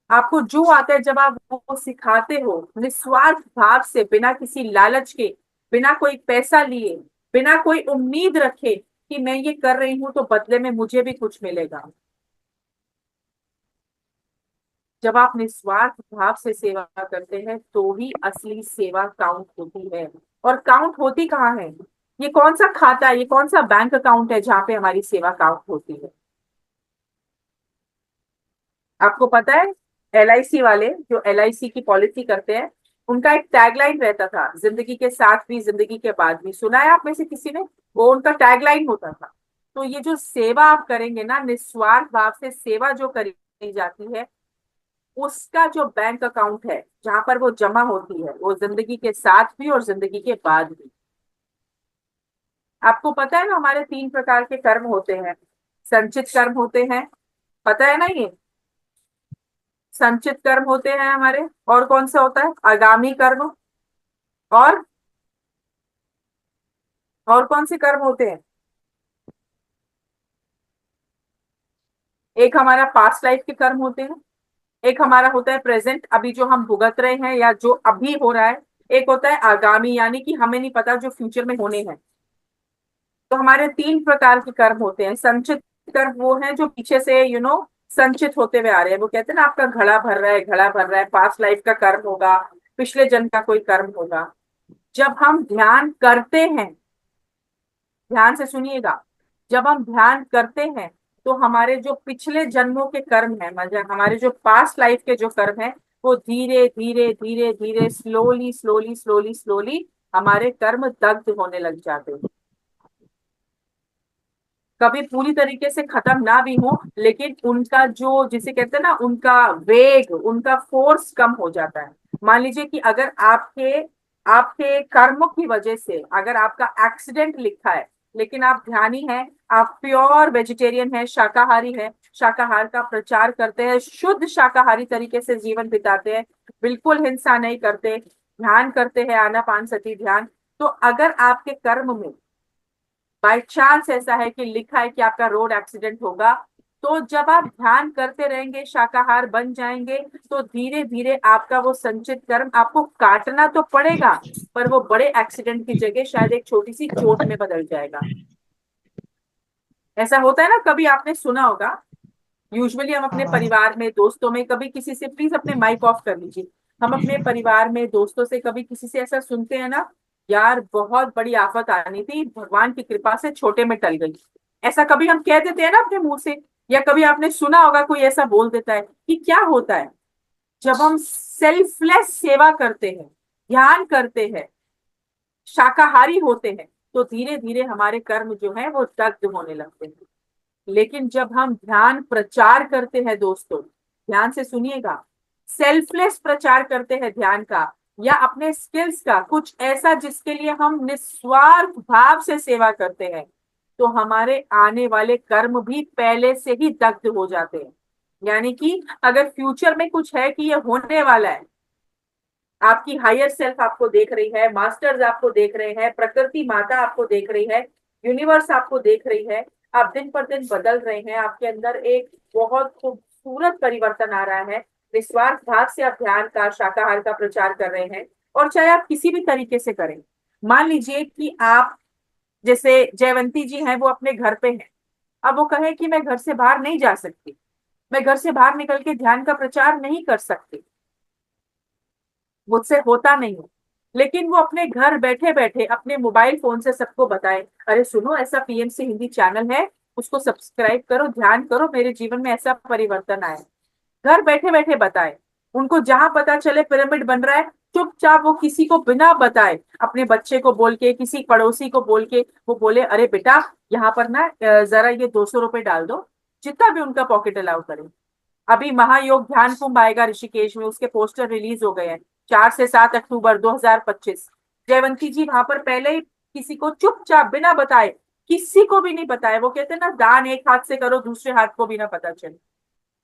आपको जो आता है जब आप वो सिखाते हो निस्वार्थ भाव से, बिना किसी लालच के, बिना कोई पैसा लिए, बिना कोई उम्मीद रखे कि मैं ये कर रही हूं तो बदले में मुझे भी कुछ मिलेगा। जब आप निस्वार्थ भाव से सेवा करते हैं तो ही असली सेवा काउंट होती है। और काउंट होती कहाँ है? ये कौन सा खाता है, ये कौन सा बैंक अकाउंट है जहां पे हमारी सेवा काउंट होती है? आपको पता है, एलआईसी वाले जो एलआईसी की पॉलिसी करते हैं, उनका एक टैगलाइन रहता था, जिंदगी के साथ भी जिंदगी के बाद भी। सुना है आप में से किसी ने? वो उनका टैगलाइन होता था। तो ये जो सेवा आप करेंगे ना, निस्वार्थ भाव से सेवा जो करी जाती है, उसका जो बैंक अकाउंट है जहां पर वो जमा होती है, वो जिंदगी के साथ भी और जिंदगी के बाद भी। आपको पता है ना, हमारे 3 प्रकार के कर्म होते हैं। संचित कर्म होते हैं, पता है ना ये? संचित कर्म होते हैं हमारे। और कौन सा होता है? आगामी कर्म। और कौन से कर्म होते हैं? एक हमारा पास्ट लाइफ के कर्म होते हैं, एक हमारा होता है प्रेजेंट, अभी जो हम भुगत रहे हैं या जो अभी हो रहा है, एक होता है आगामी, यानी कि हमें नहीं पता जो फ्यूचर में होने हैं। तो हमारे 3 प्रकार के कर्म होते हैं। संचित कर्म वो है जो पीछे से संचित होते हुए आ रहे हैं। वो कहते हैं ना, आपका घड़ा भर रहा है, घड़ा भर रहा है, पास्ट लाइफ का कर्म होगा, पिछले जन्म का कोई कर्म होगा। जब हम ध्यान करते हैं, ध्यान से सुनिएगा, जब हम ध्यान करते हैं तो हमारे जो पिछले जन्मों के कर्म है, मतलब हमारे जो पास्ट लाइफ के जो कर्म है, वो धीरे धीरे धीरे धीरे स्लोली स्लोली स्लोली स्लोली हमारे कर्म दग्ध होने लग जाते हैं। कभी पूरी तरीके से खत्म ना भी हो, लेकिन उनका जो, जिसे कहते हैं ना, उनका वेग, उनका फोर्स कम हो जाता है। मान लीजिए कि अगर आपके आपके कर्मों की वजह से अगर आपका एक्सीडेंट लिखा है, लेकिन आप ध्यानी हैं, आप प्योर वेजिटेरियन हैं, शाकाहारी हैं, शाकाहार का प्रचार करते हैं, शुद्ध शाकाहारी तरीके से जीवन बिताते हैं, बिल्कुल हिंसा नहीं करते, ध्यान करते हैं, आनापान सती ध्यान, तो अगर आपके कर्म में बाय चांस ऐसा है कि लिखा है कि आपका रोड एक्सीडेंट होगा, तो जब आप ध्यान करते रहेंगे, शाकाहार बन जाएंगे, तो धीरे धीरे आपका वो संचित कर्म आपको काटना तो पड़ेगा, पर वो बड़े एक्सीडेंट की जगह शायद एक छोटी सी चोट में बदल जाएगा। ऐसा होता है ना, कभी आपने सुना होगा। यूजुअली हम अपने परिवार में, दोस्तों में, कभी किसी से, प्लीज अपने माइक ऑफ कर लीजिए, हम अपने परिवार में, दोस्तों से कभी किसी से ऐसा सुनते हैं ना, यार बहुत बड़ी आफत आनी थी, भगवान की कृपा से छोटे में टल गई। ऐसा कभी हम कह देते हैं ना अपने मुंह से, या कभी आपने सुना होगा कोई ऐसा बोल देता है कि क्या होता है जब हम सेल्फलेस सेवा करते हैं, ध्यान करते हैं, शाकाहारी होते हैं, तो धीरे धीरे हमारे कर्म जो है वो दग्ध होने लगते हैं। लेकिन जब हम ध्यान प्रचार करते हैं दोस्तों, ध्यान से सुनिएगा, सेल्फलेस प्रचार करते हैं ध्यान का, या अपने स्किल्स का कुछ ऐसा जिसके लिए हम निस्वार्थ भाव से सेवा करते हैं, तो हमारे आने वाले कर्म भी पहले से ही दग्ध हो जाते हैं। यानी कि अगर फ्यूचर में कुछ है कि ये होने वाला है, आपकी हायर सेल्फ आपको देख रही है, मास्टर्स आपको देख रहे हैं, प्रकृति माता आपको देख रही है, यूनिवर्स आपको देख रही है, आप दिन पर दिन बदल रहे हैं, आपके अंदर एक बहुत खूबसूरत परिवर्तन आ रहा है, निस्वार्थ भाव से आप ध्यान का, शाकाहार का प्रचार कर रहे हैं, और चाहे आप किसी भी तरीके से करें। मान लीजिए कि आप, जैसे जयवंती जी हैं, वो अपने घर पे हैं, अब वो कहे कि मैं घर से बाहर नहीं जा सकती, मैं घर से बाहर निकल के ध्यान का प्रचार नहीं कर सकती, मुझसे होता नहीं है, लेकिन वो अपने घर बैठे बैठे अपने मोबाइल फोन से सबको बताए, अरे सुनो ऐसा पीएमसी हिंदी चैनल है, उसको सब्सक्राइब करो, ध्यान करो, मेरे जीवन में ऐसा परिवर्तन आया। घर बैठे बैठे बताए, उनको जहां पता चले पिरामिड बन रहा है, चुपचाप वो किसी को बिना बताए, अपने बच्चे को बोल के, किसी पड़ोसी को बोल के, वो बोले अरे बेटा यहाँ पर ना जरा ये 200 रुपए डाल दो, जितना भी उनका पॉकेट अलाउ करे। अभी महायोग ध्यान कुंभ आएगा ऋषिकेश में, उसके पोस्टर रिलीज हो गए हैं, 4 से 7 अक्टूबर 2025। जयवंती जी वहां पर पहले ही किसी को चुपचाप बिना बताए, किसी को भी नहीं बताए, वो कहते हैं ना दान एक हाथ से करो, दूसरे हाथ को भी ना पता चले,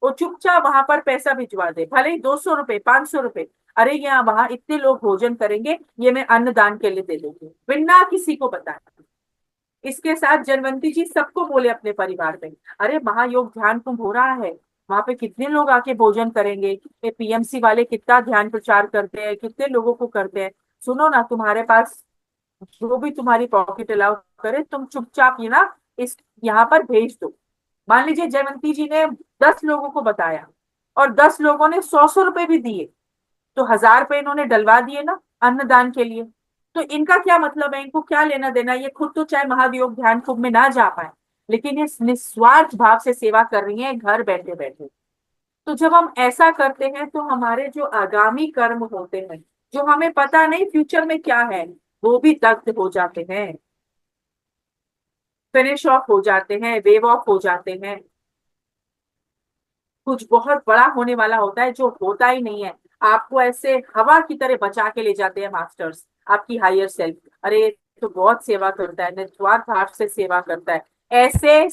वो चुपचाप वहां पर पैसा भिजवा दे, भले ही 200 रुपए, 500 रुपए, अरे यहाँ वहां इतने लोग भोजन करेंगे, ये मैं अन्नदान के लिए दे दूंगी, बिना किसी को बताए। इसके साथ जनवंती जी सबको बोले अपने परिवार में, अरे महायोग ध्यान कुंभ हो रहा है, वहां पे कितने लोग आके भोजन करेंगे, ये पीएमसी वाले कितना ध्यान प्रचार करते हैं, कितने लोगों को करते हैं, सुनो ना, तुम्हारे पास जो भी तुम्हारी पॉकेट अलाउ करे, तुम चुपचाप ये ना इस यहाँ पर भेज दो। मान लीजिए जयवंती जी ने 10 लोगों को बताया, और 10 लोगों ने 100 100 रुपए भी दिए, तो 1000 रुपए इन्होंने डलवा दिए ना अन्नदान के लिए। तो इनका क्या मतलब है, इनको क्या लेना देना, ये खुद तो चाहे महायोग ध्यान कुंभ में ना जा पाए, लेकिन ये निस्वार्थ भाव से सेवा कर रही है घर बैठे बैठे। तो जब हम ऐसा करते हैं, तो हमारे जो आगामी कर्म होते हैं, जो हमें पता नहीं फ्यूचर में क्या है, वो भी दग्ध हो जाते हैं, फिनिश ऑफ हो जाते हैं, वेव ऑफ हो जाते हैं। कुछ बहुत बड़ा होने वाला होता है जो होता ही नहीं है, आपको ऐसे हवा की तरह बचा के ले जाते हैं मास्टर्स, आपकी हायर सेल्फ, अरे ये तो बहुत सेवा करता है, निस्वार्थ भाव से सेवा करता है, ऐसे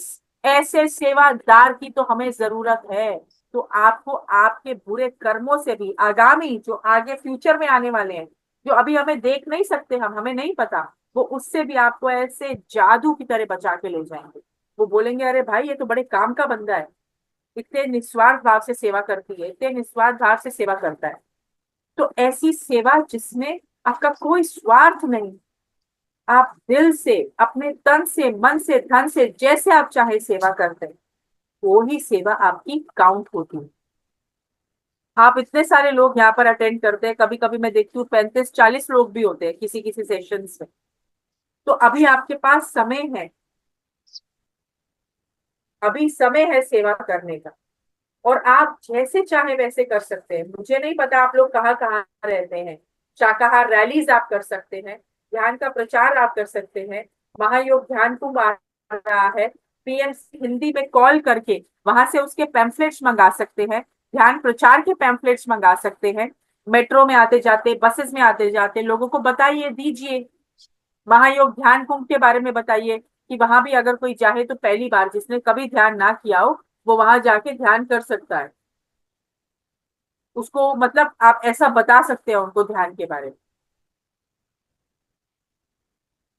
ऐसे सेवादार की तो हमें जरूरत है। तो आपको आपके बुरे कर्मों से भी, आगामी जो आगे फ्यूचर में आने वाले हैं, जो अभी हमें देख नहीं सकते, हम हमें नहीं पता, वो उससे भी आपको ऐसे जादू की तरह बचा के ले जाएंगे। वो बोलेंगे अरे भाई ये तो बड़े काम का बंदा है, इतने निस्वार्थ भाव से सेवा करती है, इतने निस्वार्थ भाव से सेवा करता है। तो ऐसी सेवा जिसमें आपका कोई स्वार्थ नहीं, आप दिल से, अपने तन से, मन से, धन से, जैसे आप चाहे सेवा करते हैं, वो ही सेवा आपकी काउंट होती है। आप इतने सारे लोग यहाँ पर अटेंड करते हैं, कभी कभी मैं देखती हूँ 35 40 लोग भी होते हैं किसी किसी सेशंस में। तो अभी आपके पास समय है, अभी समय है सेवा करने का, और आप जैसे चाहे वैसे कर सकते हैं। मुझे नहीं पता आप लोग कहाँ कहाँ रहते हैं, शाकाहार रैलीज आप कर सकते हैं, ध्यान का प्रचार आप कर सकते हैं, महायोग ध्यान कुंभ आ रहा है, पीएमसी हिंदी में कॉल करके वहां से उसके पैम्फलेट्स मंगा सकते हैं, ध्यान प्रचार के पैम्फलेट्स मंगा सकते हैं, मेट्रो में आते जाते, बसेस में आते जाते लोगों को बताइए, दीजिए, महायोग ध्यान कुंभ के बारे में बताइए, कि वहां भी अगर कोई चाहे तो पहली बार जिसने कभी ध्यान ना किया हो, वो वहां जाके ध्यान कर सकता है। उसको मतलब आप ऐसा बता सकते हैं उनको ध्यान के बारे में।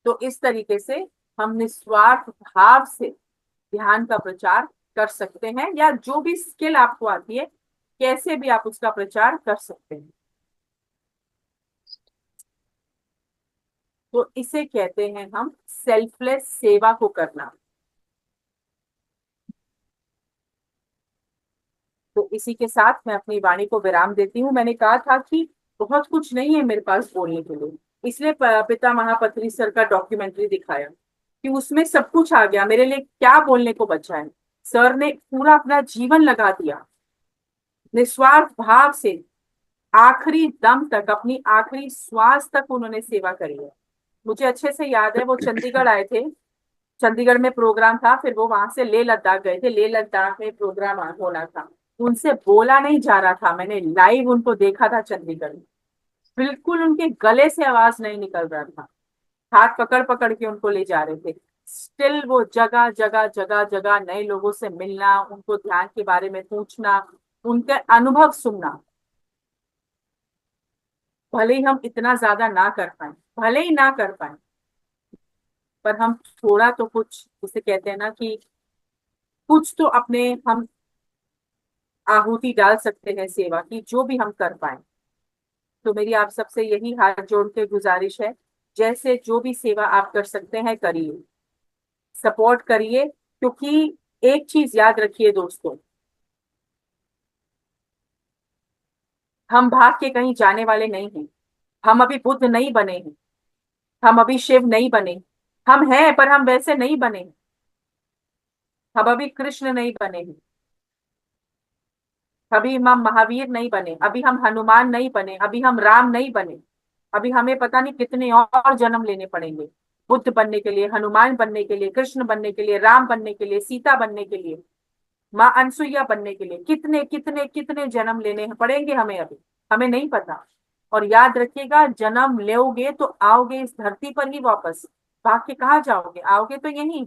तो इस तरीके से हम निस्वार्थ भाव से ध्यान का प्रचार कर सकते हैं, या जो भी स्किल आपको आती है, कैसे भी आप उसका प्रचार कर सकते हैं। तो इसे कहते हैं हम सेल्फलेस सेवा को करना। तो इसी के साथ मैं अपनी वाणी को विराम देती हूँ। मैंने कहा था कि बहुत कुछ नहीं है मेरे पास बोलने के लिए, इसलिए पिता महापत्री सर का डॉक्यूमेंट्री दिखाया। कि उसमें सब कुछ आ गया, मेरे लिए क्या बोलने को बचा है। सर ने पूरा अपना जीवन लगा दिया, निस्वार्थ भाव से आखिरी दम तक, अपनी आखिरी श्वास तक उन्होंने सेवा करी है। मुझे अच्छे से याद है, वो चंडीगढ़ आए थे, चंडीगढ़ में प्रोग्राम था, फिर वो वहां से लेह लद्दाख गए थे, लेह लद्दाख में प्रोग्राम होना था, उनसे बोला नहीं जा रहा था, मैंने लाइव उनको देखा था चंडीगढ़ में, बिल्कुल उनके गले से आवाज नहीं निकल रहा था, हाथ पकड़ पकड़ के उनको ले जा रहे थे। स्टिल वो जगह जगह जगह जगह नए लोगों से मिलना, उनको ध्यान के बारे में पूछना, उनके अनुभव सुनना। भले ही हम इतना ज्यादा ना कर पाए, भले ही ना कर पाए, पर हम थोड़ा तो कुछ, जिसे कहते हैं ना कि कुछ तो अपने हम आहुति डाल सकते हैं सेवा की, जो भी हम कर पाए। तो मेरी आप सबसे यही हाथ जोड़ के गुजारिश है, जैसे जो भी सेवा आप कर सकते हैं करिए, सपोर्ट करिए, क्योंकि एक चीज याद रखिए दोस्तों, हम भाग के कहीं जाने वाले नहीं हैं, हम अभी बुद्ध नहीं बने हैं, हम अभी शिव नहीं बने, हम हैं पर हम वैसे नहीं बने हैं, हम अभी कृष्ण नहीं बने हैं, अभी हम महावीर नहीं बने, अभी हम हनुमान नहीं बने, अभी हम राम नहीं बने, अभी हमें पता नहीं कितने और जन्म लेने पड़ेंगे बुद्ध बनने के लिए, हनुमान बनने के लिए, कृष्ण बनने के लिए, राम बनने के लिए, सीता बनने के लिए, माँ अनसुईया बनने के लिए, कितने कितने कितने जन्म लेने पड़ेंगे हमें, अभी हमें नहीं पता। और याद रखिएगा, जन्म लोगे तो आओगे इस धरती पर ही वापस, भाग के कहाँ जाओगे, आओगे तो यहीं।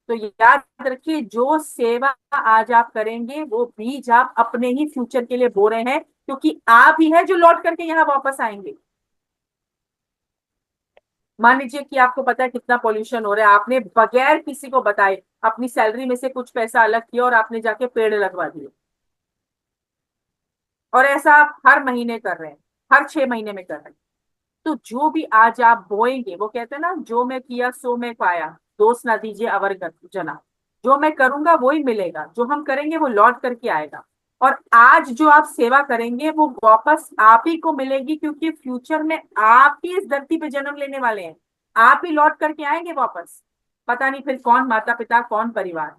तो याद रखिए, जो सेवा आज आप करेंगे वो बीज आप अपने ही फ्यूचर के लिए बो रहे हैं, क्योंकि आप ही है जो लौट करके यहाँ वापस आएंगे। मान लीजिए कि आपको पता है कितना पॉल्यूशन हो रहा है, आपने बगैर किसी को बताए अपनी सैलरी में से कुछ पैसा अलग किया और आपने जाके पेड़ लगवा दिए, और ऐसा आप हर महीने कर रहे हैं, हर 6 महीने में कर रहे हैं। तो जो भी आज आप बोएंगे, वो कहते हैं ना, जो मैं किया सो मैं पाया, दोष ना दीजिए अवर जना, जो मैं करूंगा वो ही मिलेगा, जो हम करेंगे वो लौट करके आएगा। और आज जो आप सेवा करेंगे वो वापस आप ही को मिलेगी, क्योंकि फ्यूचर में आप ही इस धरती पे जन्म लेने वाले हैं, आप ही लौट करके आएंगे वापस, पता नहीं फिर कौन माता पिता कौन परिवार।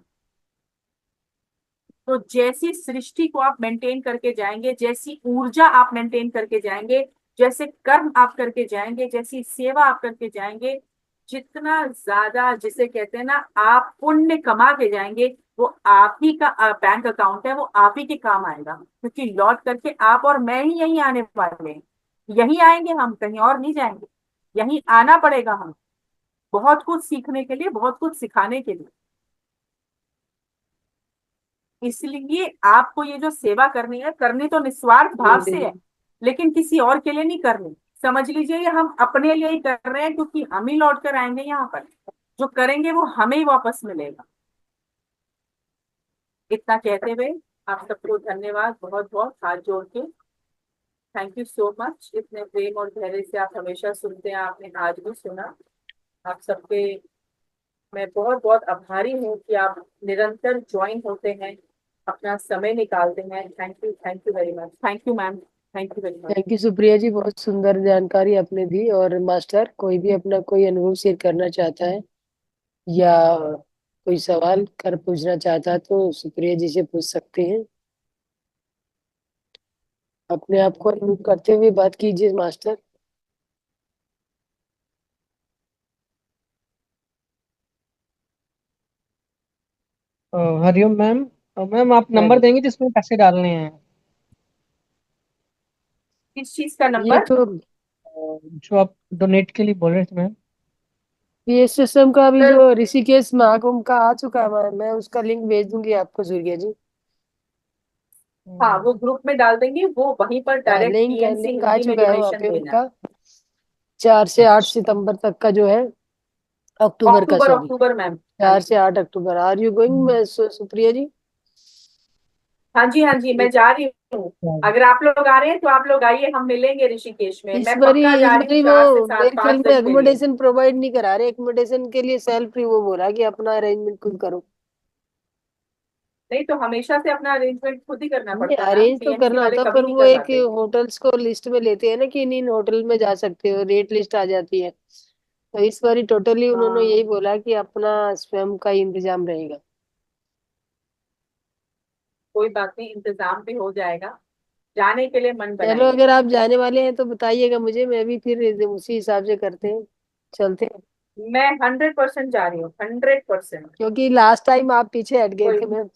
तो जैसी सृष्टि को आप मेंटेन करके जाएंगे, जैसी ऊर्जा आप मेंटेन करके जाएंगे, जैसे कर्म आप करके जाएंगे, जैसी सेवा आप करके जाएंगे, जितना ज्यादा, जिसे कहते हैं ना, आप पुण्य कमा के जाएंगे, वो आप ही का बैंक अकाउंट है, वो आप ही के काम आएगा, क्योंकि लौट करके आप और मैं ही यही आने वाले हैं, यही आएंगे हम, कहीं और नहीं जाएंगे, यही आना पड़ेगा हमें, बहुत कुछ सीखने के लिए, बहुत कुछ सिखाने के लिए। इसलिए आपको ये जो सेवा करनी है, करनी तो निस्वार्थ भाव से है, लेकिन किसी और के लिए नहीं करनी। समझ लीजिए ये हम अपने लिए ही कर रहे हैं, क्योंकि हम ही लौट कर आएंगे यहाँ पर, जो करेंगे वो हमें ही वापस मिलेगा। इतना कहते हुए आप सबको धन्यवाद, बहुत बहुत हाथ जोड़ के थैंक यू सो मच। इतने प्रेम और धैर्य से आप हमेशा सुनते हैं, आपने आज भी सुना। आप सबके मैं बहुत बहुत आभारी हूँ कि आप निरंतर ज्वाइन होते हैं, अपना समय निकालते हैं। Thank you very much. Thank you ma'am, thank you very much. Thank you Supriya ji, बहुत सुंदर जानकारी आपने दी। और मास्टर, कोई भी अपना कोई अनुभव शेयर करना चाहता है या कोई सवाल कर पूछना चाहता है तो सुप्रिया जी से पूछ सकते हैं। अपने आप को अनम्यूट करते हुए बात कीजिए मास्टर। हरिओम मैम। मैम आप नंबर देंगे जिसमें पैसे डालने हैं? किस चीज का ये नंबर? तो जो आप डोनेट के लिए बोल रहे थे मैम। PSSM का अभी सर, जो ऋषिकेश महाकुंभ का आ चुका है, मैं उसका लिंक भेज दूंगी आपको सूर्या जी। हाँ वो ग्रुप में डाल देंगे, वो वहीं पर डायरेक्ट लिंक PNC लिंक आ हिंदी में चुका है वहाँ डोनेशन पे देना है। उनका। 4 से 8 सितंबर तक का जो है, अक्टूबर का, सॉरी, अक्टूबर मैम। 4 से 8 अक्टूबर। आर यू गोइंग सुप्रिया जी? हाँ जी, हाँ जी, मैं जा रही हूँ। अगर आप लोग आ रहे हैं तो आप लोग आइए, हम मिलेंगे ऋषिकेश में। इस मैं बारी पक्का इस जा रही हूँ बारी 4 से वो 7 मेरे ख्याल 5 में दिन के लिए। एकोमोडेशन प्रोवाइड नहीं करा रहे, एकोमोडेशन के लिए सेल्फ ही वो बोला कि अपना अरेंजमेंट खुद करो। नहीं तो हमेशा से अपना अरेंजमेंट खुद ही करना नहीं, पड़ता है मैम, अरेंज तो PNC करना वाले होता, कभी पर नहीं वो एक करवाते। होटल्स को लिस्ट में लेते हैं ना कि इन इन होटल में जा सकते हो, रेट लिस्ट आ जाती है। तो इस बारी टोटली उन्होंने हाँ, यही बोला कि अपना स्वयं का ही इंतजाम रहेगा। कोई बात नहीं, इंतजाम भी हो जाएगा। जाने के लिए मन चलो, बनाइए। अगर आप जाने वाले हैं तो बताइएगा मुझे, मैं भी फिर उसी हिसाब से करते हैं, चलते हैं। मैं 100% जा रही हूँ, 100%। क्योंकि लास्ट टाइम आप पीछे हट गए कोई थे मैम।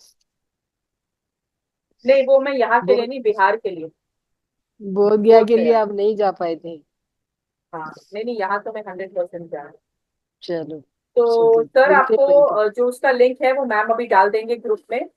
नहीं, वो मैं यहाँ के लिए बोध नहीं, बिहार के लिए। बोध गया बोध के लिए गया। आप नहीं जा पाए थे। हाँ, नहीं नहीं, यहाँ तो मैं 100% जा रही हूँ। चलो, तो शुक्रिया, सर मिलते हैं आपको वहीं पे। जो उसका लिंक है वो मैम अभी डाल देंगे ग्रुप में।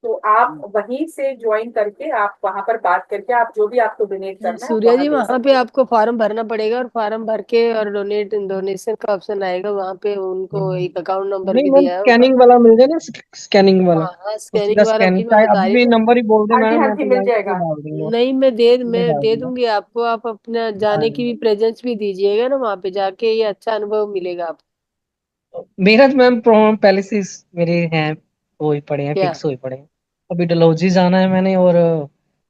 तो आप वहीं से ज्वाइन करके, आप वहां पर बात करके, आप जो भी आपको डोनेट करना है आप सूर्या वहां जी, दे वहां पे सकते हैं। आपको फॉर्म भरना पड़ेगा, और फॉर्म भर के और डोनेशन का ऑप्शन आएगा वहां पे, उनको एक अकाउंट नंबर नहीं भी मैम, दिया है उनका। स्कैनिंग वाला मिल जाए ना, स्कैनिंग वाला। हाँ हाँ, तो सीधा स्कैनिंग वाला स्कैन, वही मैं चाहे बता अभी रही भी हूँ। नंबर ही बोल दे हाँ जी, मैम, हाँ मैं जी, तो मिल लाइन पे जाएगा। डाल दूंगा। नहीं, सीधे मैं डाल दे दूंगा। दूंगी आपको, आप अपना हाँ जाने की जी। भी प्रेजेंस भी दीजिएगा ना, वहां पे जाके ये अच्छा अनुभव मिलेगा आपको। मेरा तो मैम प्रॉब्लम पहले से मेरे हैं, वो ही पड़े हैं, क्या? फिक्स हुए पड़े हैं। अभी डलहौजी जाना है मैंने, और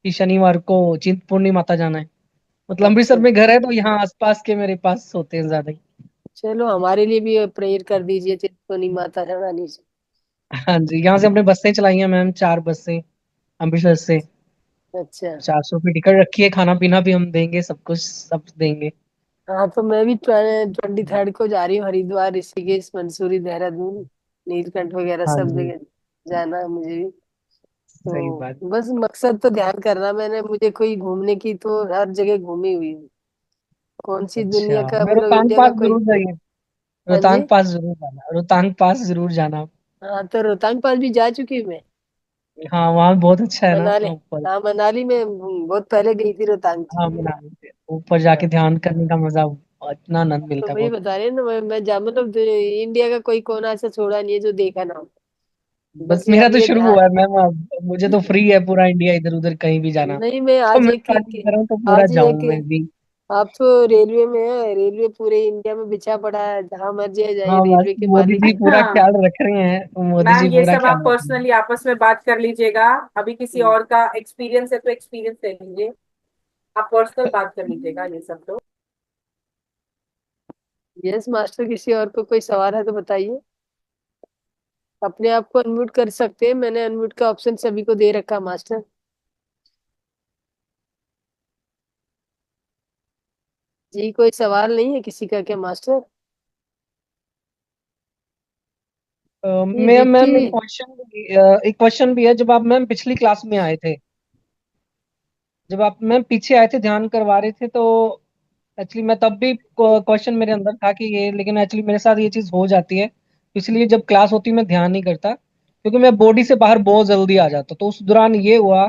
फिर शनिवार को चिंतपूर्णी माता जाना है। मतलब अच्छा, अमृतसर में घर है, तो यहाँ आसपास के मेरे पास होते हैं ज्यादा ही। चलो हमारे लिए भी प्रेयर कर दीजिए चिंतपूर्णी माता रानी से। हाँ जी, यहाँ से हमने बसें चलाई हैं मैम, 4 बसें अमृतसर से। अच्छा। 400 रुपये टिकट रखी है, खाना पीना भी हम देंगे, सब कुछ सब देंगे। हाँ, तो मैं भी 23 को जा रही हूँ हरिद्वार, ऋषिकेश, मंसूरी, देहरादून, नीलकंठ वगैरह हाँ सब जी। जगह जाना है मुझे भी। सही तो बात। बस मकसद तो ध्यान करना, मैंने मुझे कोई घूमने की तो हर जगह घूमी हुई हूँ। कौन सी दुनिया अच्छा, का, मैं मतलब रोहतांग इंडिया का पास कोई। जरूर जाइए। हाँ रोहतांग जी। पास जरूर जाना, रोहतांग पास जरूर जाना। हाँ, तो रोहतांग पास भी जा चुकी हूँ मैं। हाँ, वहाँ बहुत अच्छा है ना मनाली। ऊपर। हाँ, मनाली में बहुत पहले गई थी रोहतांग। हाँ, मनाली से ऊपर जाके हाँ, ध्यान करने का मजा, इतना आनंद तो मिलता है वही बहुत। बता रही हूँ ना, मैं जा, मतलब इंडिया का कोई कोना ऐसा छोड़ा नहीं है जो देखा ना हो। बस बस ये मेरा अब तो ये शुरू ध्यान। हुआ है मैम, अब मुझे तो फ्री है पूरा इंडिया, इधर उधर कहीं भी जाना। नहीं, मैं तो आज मैं एक, प्लानिंग कर रहा हूँ, तो पूरा आज एक, जाऊँ मैं भी। आप तो रेलवे में है, रेलवे पूरे इंडिया में बिछा पड़ा है, जहां मर्जी जाइए, हाँ, बस रेलवे के मोदी जी मालिक। पूरा हाँ ख्याल रख रहे हैं, मोदी मैम, जी ये पूरा सब ख्याल आप रख रहे हैं। पर्सनली आपस में बात कर लीजिएगा। अभी किसी और का एक्सपीरियंस है तो एक्सपीरियंस ले लीजिए। आप पर्सनल बात कर लीजिएगा ये सब तो। यस मास्टर, किसी और को कोई सवाल है तो बताइए। अपने आप को अनम्यूट कर सकते हैं, मैंने अनम्यूट का ऑप्शन सभी को दे रखा मास्टर जी। कोई सवाल नहीं है किसी का क्या मास्टर? ये मैम दीप्ति। मैम एक क्वेश्चन भी है। जब आप मैम पिछली क्लास में आए थे, जब आप मैम पीछे आए थे ध्यान करवा रहे थे, तो एक्चुअली मैं तब भी क्वेश्चन मेरे अंदर था कि ये, लेकिन एक्चुअली मेरे साथ ये चीज़ हो जाती है, इसलिए जब क्लास होती है मैं ध्यान नहीं करता, क्योंकि मैं बॉडी से बाहर बहुत जल्दी आ जाता। तो उस दौरान ये हुआ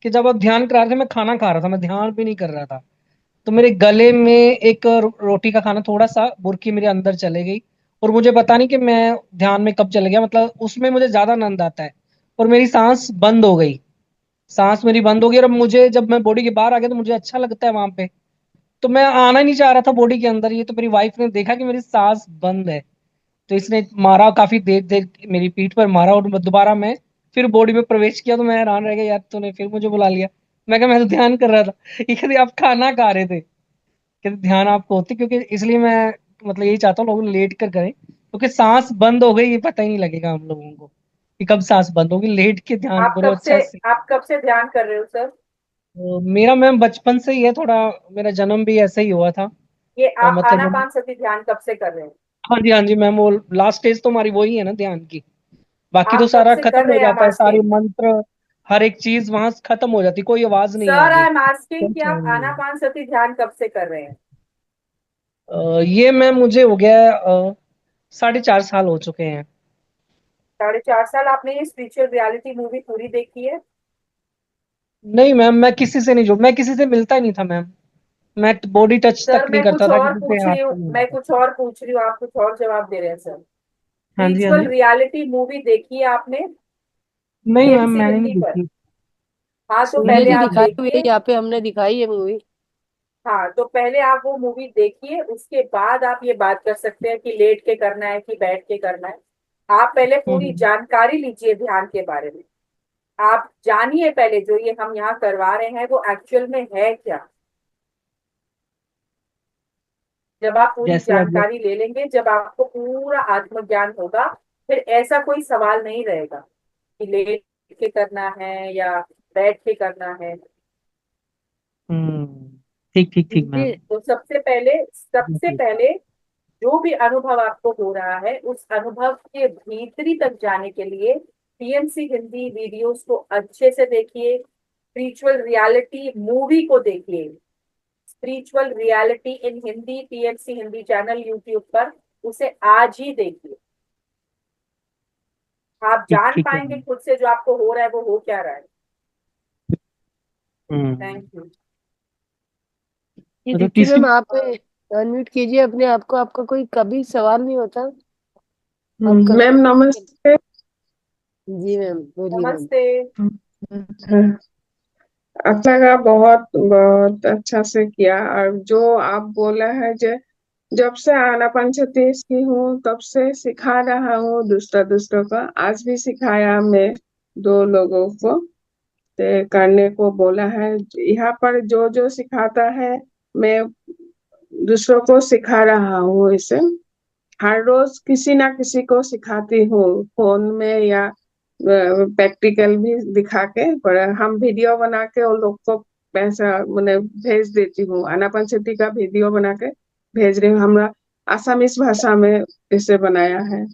कि जब आप ध्यान करा रहे थे, मैं खाना खा रहा था, मैं ध्यान भी नहीं कर रहा था। तो मेरे गले में एक रोटी का खाना, थोड़ा सा बुरकी मेरे अंदर चले गई, और मुझे पता नहीं कि मैं ध्यान में कब चले गया, मतलब उसमें मुझे ज्यादा आनंद आता है। और मेरी सांस बंद हो गई, सांस मेरी बंद हो गई, और अब मुझे, जब मैं बॉडी के बाहर आ गया तो मुझे अच्छा लगता है वहां पे। तो मैं आना ही नहीं चाह रहा था बॉडी के अंदर। ये तो मेरी वाइफ ने देखा कि मेरी सांस बंद है, तो इसने मारा, काफी देर देर मेरी पीठ पर मारा, और दोबारा मैं फिर बॉडी में प्रवेश किया। तो मैं हैरान रह गया, यार तूने फिर मुझे बुला लिया। मैं कहा, मैं तो ध्यान कर रहा था। ये कहते आप खाना खा रहे थे, कि ध्यान आपको होती, क्योंकि इसलिए मैं, मतलब यही चाहता हूँ लोग लेट कर करें, क्योंकि सांस बंद हो गई ये पता ही नहीं लगेगा हम लोगों को कि कब सांस बंद होगी। लेट के ध्यान आप करो कब से अच्छा से। आप कब से ध्यान कर रहे हो सर? तो मेरा मैम बचपन से ही है थोड़ा, मेरा जन्म भी ऐसे ही हुआ था। ये आप मतलब आनापान सती ध्यान कब से कर रहे हैं? हाँ जी, हाँ जी मैम, वो लास्ट स्टेज तो हमारी वही है ना ध्यान की। बाकी तो आप कब सारा से कर खत्म हो रहे हैं, जाता है, सारे मास्किंग? मंत्र, हर एक चीज वहां से खत्म हो जाती, कोई आवाज नहीं है सर आगे। आई एम आस्किंग कोई कि आप साउंड नहीं है। आनापान सती ध्यान कब से कर रहे हैं? ये मैम मुझे हो गया 4.5 साल हो चुके हैं। 4.5 साल। आपने ये स्पिरिचुअल रियलिटी मूवी पूरी देखी है? नहीं मैम, मैं किसी से नहीं जुड़, मैं किसी से मिलता ही नहीं था मैम। मैं बॉडी टच तक सर नहीं मैं करता कुछ था, और किसी से पूछ हाथ रही हूँ, भी नहीं मैं लगाता। कुछ और पूछ रही हूँ, आप कुछ और जवाब दे रहे हैं सर। हाँ जी, हाँ स्पिरिचुअल जी। रियलिटी मूवी देखी है आपने? नहीं मैम, एबीसी मैंने नहीं हिंदी पर। देखी। हाँ, तो सूर्य पहले जी आप दिखाई हुई है देखिए। यहाँ पे, हमने दिखाई है मूवी। हाँ, तो पहले आप वो मूवी देखिए, उसके बाद आप ये बात कर सकते हैं कि लेट के करना है कि बैठ के करना है। आप पहले पूरी हम्म। जानकारी लीजिए ध्यान के बारे में। आप जानिए पहले, जो ये हम यहाँ करवा रहे हैं वो एक्चुअल में है क्या। जब आप पूरी जैसे अब जानकारी ले लेंगे, जब आपको पूरा आत्मज्ञान होगा, फिर ऐसा कोई सवाल नहीं रहेगा कि लेट के करना है या बैठ के करना है। ठीक ठीक ठीक ये मैम। तो सबसे पहले जो भी अनुभव आपको हो रहा है, उस अनुभव के भीतरी तक जाने के लिए पीएमसी हिंदी वीडियोस को अच्छे से देखिए। स्पिरिचुअल रियलिटी मूवी को देखिए। Spiritual reality in Hindi, PMC Hindi channel YouTube पर, उसे आज ही देखिए। आप ठीक जान ठीक है पाएंगे मैम। खुद से जो आपको हो रहा है वो हो क्या रहा है। हम्म। Thank you. ये तो दीप्ति तीसरी मैम, आप अनम्यूट कीजिए अपने आप को। आपका कोई कभी सवाल नहीं होता? आप कभी मैम नमस्ते। जी मैम, बोलिए मैम। नमस्ते। अच्छा, अच्छा लगा, बहुत बहुत अच्छा से किया। और जो आप बोला है, जब से आनापानसती की हूँ तब से सिखा रहा हूँ दूसरा दूसरों को। आज भी सिखाया मैं 2 लोगों को, करने को बोला है। यहाँ पर जो जो सिखाता है मैं दूसरों को सिखा रहा हूँ इसे। हर रोज किसी ना किसी को सिखाती हूँ, फोन में या प्रैक्टिकल भी दिखा के। पर हम वीडियो बना के उन लोग को पैसा मैंने भेज देती हूँ। आनापानसती का वीडियो बना के भेज रही हूँ। हमरा आसामीज भाषा में इसे बनाया है।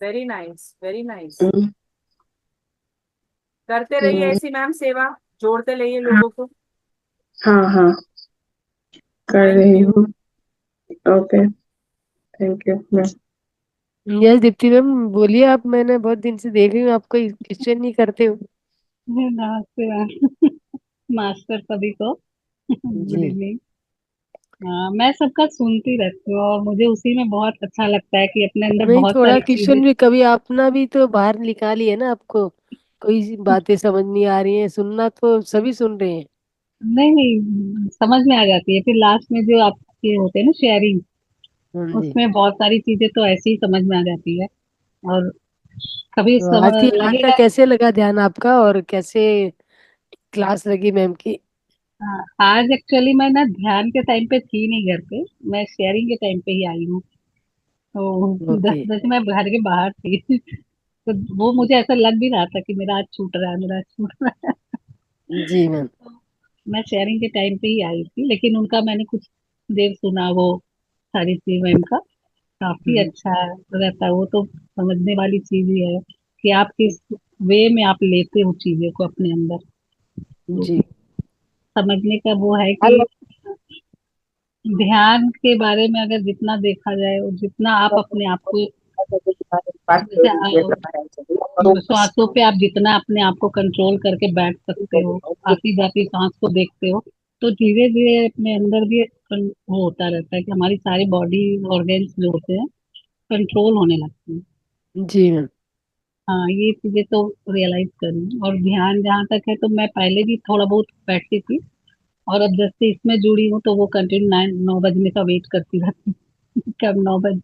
Very nice, very nice. Hmm, करते रहिए हम्म, ऐसी मैम सेवा, जोड़ते रहिए लोगों को। हाँ हाँ, कर थैंक रही यू। हूँ। Okay, thank you ma'am. Yes Deepti ma'am, बोलिए आप। मैंने बहुत दिन से देख रही हूँ, आप कोई क्वेश्चन नहीं करते हो। नमस्ते मैम। मास्टर सभी को गुड जी। इवनिंग। हाँ, मैं सबका सुनती रहती हूँ और मुझे उसी में बहुत अच्छा लगता है कि अपने अंदर नहीं, बहुत थोड़ा सारी चीजें। क्वेश्चन भी कभी अपना भी तो बाहर निकालिए ना। आपको कोई सी बातें समझ नहीं आ रही हैं, सुनना तो सभी सुन रहे हैं। नहीं नहीं, समझ में आ जाती है। फिर लास्ट में जो आपके होते हैं ना शेयरिंग, हाँ जी। उसमें बहुत सारी चीजें तो ऐसे ही समझ में आ जाती है। और कभी तो आज का लगेगा। कैसे लगा ध्यान आपका, और कैसे क्लास लगी मैम की? हाँ, आज एक्चुअली मैं ना ध्यान के टाइम पे थी नहीं घर पे, मैं शेयरिंग के टाइम पे ही आई हूँ। तो दस ओके। बजे मैं घर के बाहर थी। तो वो मुझे ऐसा लग भी रहा था कि मेरा आज छूट रहा है, मेरा आज छूट रहा है। जी मैम। तो मैं शेयरिंग के टाइम पे ही आई थी, लेकिन उनका मैंने कुछ देर सुना, वो सारी चीज मैम का काफी हम्म, अच्छा रहता है। वो तो समझने वाली चीज ही है कि आप किस वे में आप लेते हो चीजें को अपने अंदर। तो जी। समझने का वो है कि हेलो। ध्यान के बारे में अगर जितना देखा जाए और जितना आप अपने आप को, जैसे श्वासों पे आप जितना अपने आप को कंट्रोल करके बैठ सकते हो, आती जाती सांस को देखते हो, तो धीरे धीरे अपने अंदर भी वो होता रहता है कि हमारी सारी बॉडी ऑर्गन्स जो होते हैं कंट्रोल होने लगते हैं। जी मैम। हाँ, ये चीजें तो रियलाइज करी। और ध्यान जहाँ तक है, तो मैं पहले भी थोड़ा बहुत बैठती थी, और अब जब से इसमें जुड़ी हूँ तो वो कंटिन्यू 9 बजने का वेट करती रहती हूँ। कब 9 बजे।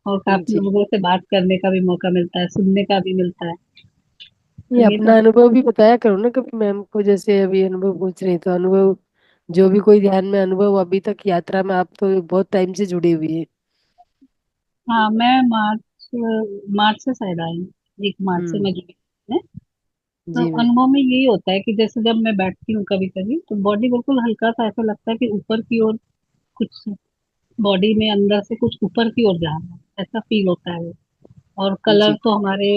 और काफी जी, लोगों से बात करने का भी मौका मिलता है, सुनने का भी मिलता है। ये तो ये अपना सब। अनुभव भी बताया करो ना कभी मैम को। जैसे अभी अनुभव पूछ रहे, तो अनुभव जो भी कोई ध्यान में अनुभव अभी तक यात्रा में, आप तो बहुत टाइम से जुड़े हुए हैं। हाँ, मैं मार्च मार्च से शायद आई हूँ। 1 मार्च से हम्म। मैं जुड़ी हूँ। तो जी मैम। अनुभव में यही होता है कि जैसे जब मैं बैठती हूँ कभी कभी, तो बॉडी बिल्कुल हल्का सा ऐसा लगता है कि ऊपर की ओर कुछ, बॉडी में अंदर से कुछ ऊपर की ओर जा रहा है, ऐसा फील होता है। और कलर जी। तो हमारे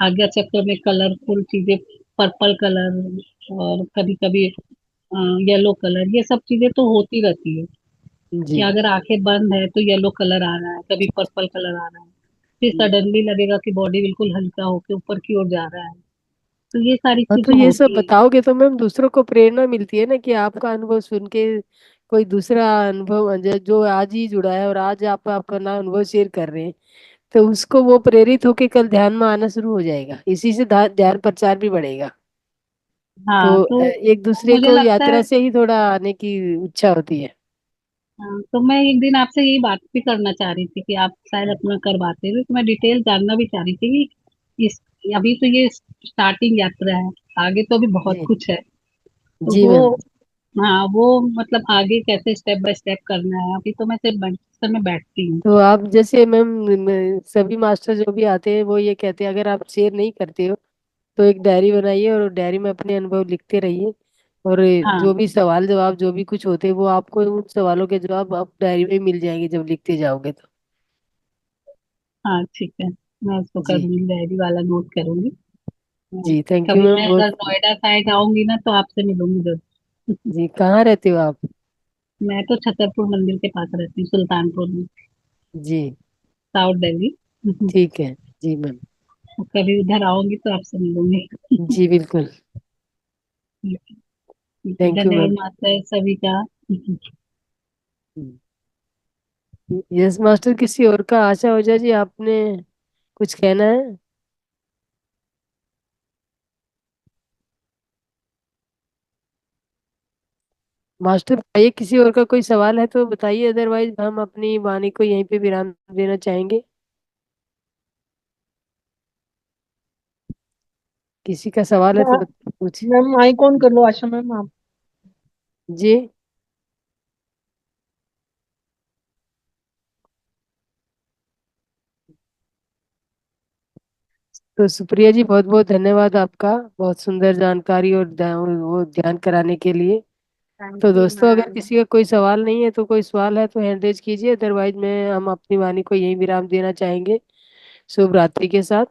आज्ञा चक्र में कलरफुल चीजें, पर्पल कलर और कभी कभी येलो कलर, ये सब चीजें तो होती रहती है। कि जी। अगर आंखें बंद है तो येलो कलर आ रहा है, कभी पर्पल कलर आ रहा है, फिर सडनली लगेगा कि बॉडी बिल्कुल हल्का होकर ऊपर की ओर जा रहा है। तो ये सारी हाँ, तो चीजें ये सब होती है। बताओगे तो मैम दूसरों को प्रेरणा मिलती है ना, कि आपका अनुभव सुन के कोई दूसरा अनुभव जो आज ही जुड़ा है और आज आप आपका ना अनुभव शेयर कर रहे हैं, तो उसको वो प्रेरित होके कल ध्यान में आना शुरू हो जाएगा। इसी से ध्यान प्रचार भी बढ़ेगा। तो हाँ, तो एक दूसरे मुझे को लगता है। यात्रा से ही थोड़ा आने की इच्छा होती है। हाँ, तो मैं एक दिन आपसे यही बात भी करना चाह रही थी कि आप शायद अपना करवाते थे, तो मैं डिटेल जानना भी चाह रही थी कि इस, अभी तो ये स्टार्टिंग यात्रा है, आगे तो अभी बहुत जी। कुछ है। तो जी वो मैम। हाँ वो मतलब आगे कैसे स्टेप बाय स्टेप करना है, अभी तो मैं सिर्फ रजिस्टर में बैठती हूँ। तो आप जैसे मैम, सभी मास्टर जो भी आते हैं वो ये कहते हैं अगर आप शेयर नहीं करते हो तो एक डायरी बनाइए और डायरी में अपने अनुभव लिखते रहिए। और हाँ जो भी सवाल जवाब जो भी कुछ होते हैं वो आपको उन सवालों के जवाब आप डायरी में मिल जाएंगे जब लिखते जाओगे तो। हाँ ठीक है, मैं उसको जी। करूंगी, डायरी वाला नोट करूंगी। जी थैंक यू कभी मैम मैं बहुत। अगर नोएडा साइड आऊंगी ना तो आपसे मिलूंगी जरूर। जी कहाँ रहते हो आप? मैं तो छतरपुर मंदिर के पास रहती हूँ, सुल्तानपुर में, जी साउथ दिल्ली। ठीक है। जी मैम। कभी उधर आऊंगी तो आपसे मिलूंगी। जी बिल्कुल। थैंक यू धन्यवाद मैम। मास्टर सभी का। यस मास्टर, किसी और का आशा हो जाए जी, आपने कुछ कहना है? मास्टर बताइए, किसी और का कोई सवाल है तो बताइए, अदरवाइज हम अपनी वाणी को यहीं पे विराम देना चाहेंगे। किसी का सवाल है तो पूछिए। मैम आइकॉन कौन कर लो आशा मैम आप। जी। तो सुप्रिया जी, बहुत बहुत धन्यवाद आपका, बहुत सुंदर जानकारी और वो ध्यान कराने के लिए। थैंक तो यू दोस्तों, अगर मैम। किसी का कोई सवाल नहीं है तो कोई सवाल है तो हैंड रेज कीजिए, अदरवाइज मैं हम अपनी वाणी को यहीं विराम देना चाहेंगे। शुभ रात्रि के साथ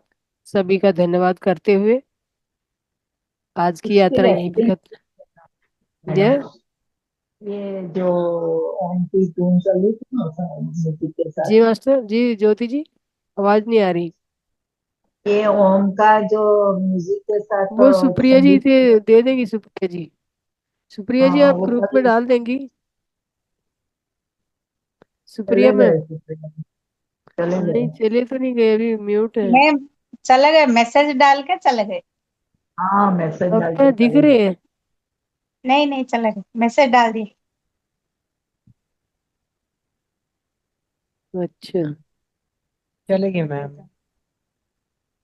सभी का धन्यवाद करते हुए आज की इसकी यात्रा यहीं पे एक्टिंग खत्म। जय। ये जो ओम की धुन चल रही थी ना म्यूजिक के साथ, जी मास्टर जी, ज्योति जी, आवाज नहीं आ रही। ये ओम का जो म्यूजिक के साथ वो सुप्रिया जी संगीत। दे देंगी सुप्रिया जी। सुप्रिया जी हाँ आप वो ग्रुप में कल डाल देंगी। सुप्रिया चले मैम। गए थे, चले नहीं गए। चले तो नहीं गए, अभी म्यूट है। मैं चले गए, मैसेज डाल के चले गए। हाँ मैसेज अब डाल क्या के दिख चले गए। रहे हैं? नहीं नहीं, चले गए, मैसेज डाल दिए। अच्छा। चले गए मैम।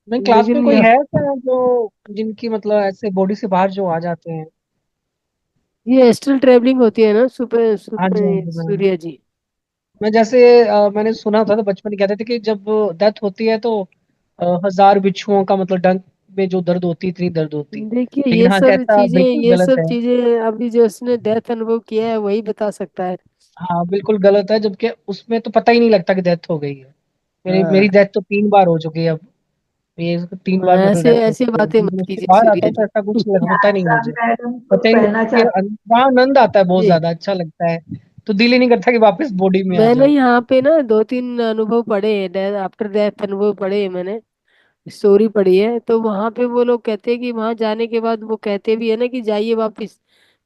मैं क्लास में लेकिन कोई है क्या जो जिनकी मतलब ऐसे बॉडी से बाहर जो आ जाते हैं। ये एस्ट्रल ट्रेवलिंग होती है ना सुपर हाँ जी हाँ सुपर जी मैम। सूर्या जी। मैं जैसे मैंने सुना था तो बचपन में कहते थे कि जब डेथ होती है तो हजार बिच्छुओं का मतलब डंक में जो दर्द होती है इतनी दर्द होती है। देखिए लेकिन हाँ कैसा बिल्कुल ये गलत सब है। चीजें अभी जो उसने डेथ अनुभव किया है वही बता सकता है। हाँ बिल्कुल गलत है जबकि उसमें तो पता ही नहीं लगता कि डेथ हो गई है। मेरी मेरी हाँ। डेथ तो 3 बार हो चुकी है अब। ये 3 बार टोटल ऐसे डेथ हो ऐसे चुकी है बातें लेकिन मत उसके कीजिए बाहर आता सूर्या हूँ तो जी। ऐसा कुछ होता नहीं आशा मुझे। मैडम कुछ पता ही नहीं कहना लगता कि चाहती। वहाँ आनंद आता है बहुत जी। ज्यादा अच्छा लगता है। तो दिल ही नहीं करता कि वापस बॉडी में आ मैंने जाओ। यहाँ पे ना दो तीन अनुभव पढ़े हैं, डेथ आफ्टर डेथ अनुभव पढ़े हैं मैंने। स्टोरी पढ़ी है तो वहां पे वो लोग कहते हैं कि वहां जाने के बाद वो कहते भी है ना कि जाइए वापिस,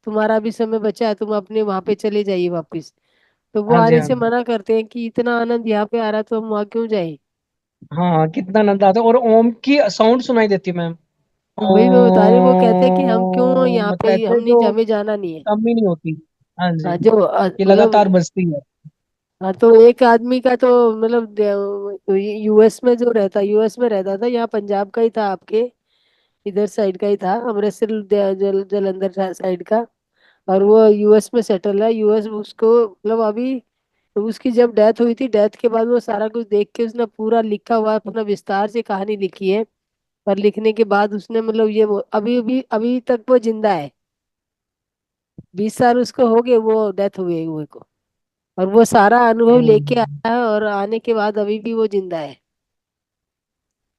तुम्हारा भी समय बचा है, तुम अपने वहां पे चले जाइए वापिस। तो वो हाँ जी आने हाँ से जी। मना करते हैं कि इतना आनंद यहाँ पे आ रहा है तो हम वहां क्यों जाए। हाँ कितना आनंद आता है और ओम की साउंड सुनाई देती है मैम। वही मैं बता रही हूँ, वो कहते हैं कि हम क्यों यहाँ मतलब पे, हम ऐसे नहीं, जो हमें जाना नहीं है। कम ही नहीं होती। हाँ जी। हाँ जो ये लगातार मतलब। बजती है। हाँ तो एक आदमी का तो मतलब यूएस में जो रहता, यूएस में रहता था, यहाँ पंजाब का ही था आपके इधर साइड का ही था, अमृतसर जलंधर साइड का। और वो यूएस में सेटल है, यूएस उसको मतलब अभी, तो उसकी जब डेथ हुई थी, डेथ के बाद वो सारा कुछ देख के उसने पूरा लिखा हुआ है, अपना विस्तार से कहानी लिखी है। पर लिखने के बाद उसने मतलब ये अभी अभी अभी तक वो जिंदा है। 20 साल उसको हो गए वो डेथ हुए हुए को। और वो सारा अनुभव लेके हम्म। आया है और आने के बाद अभी भी वो जिंदा है।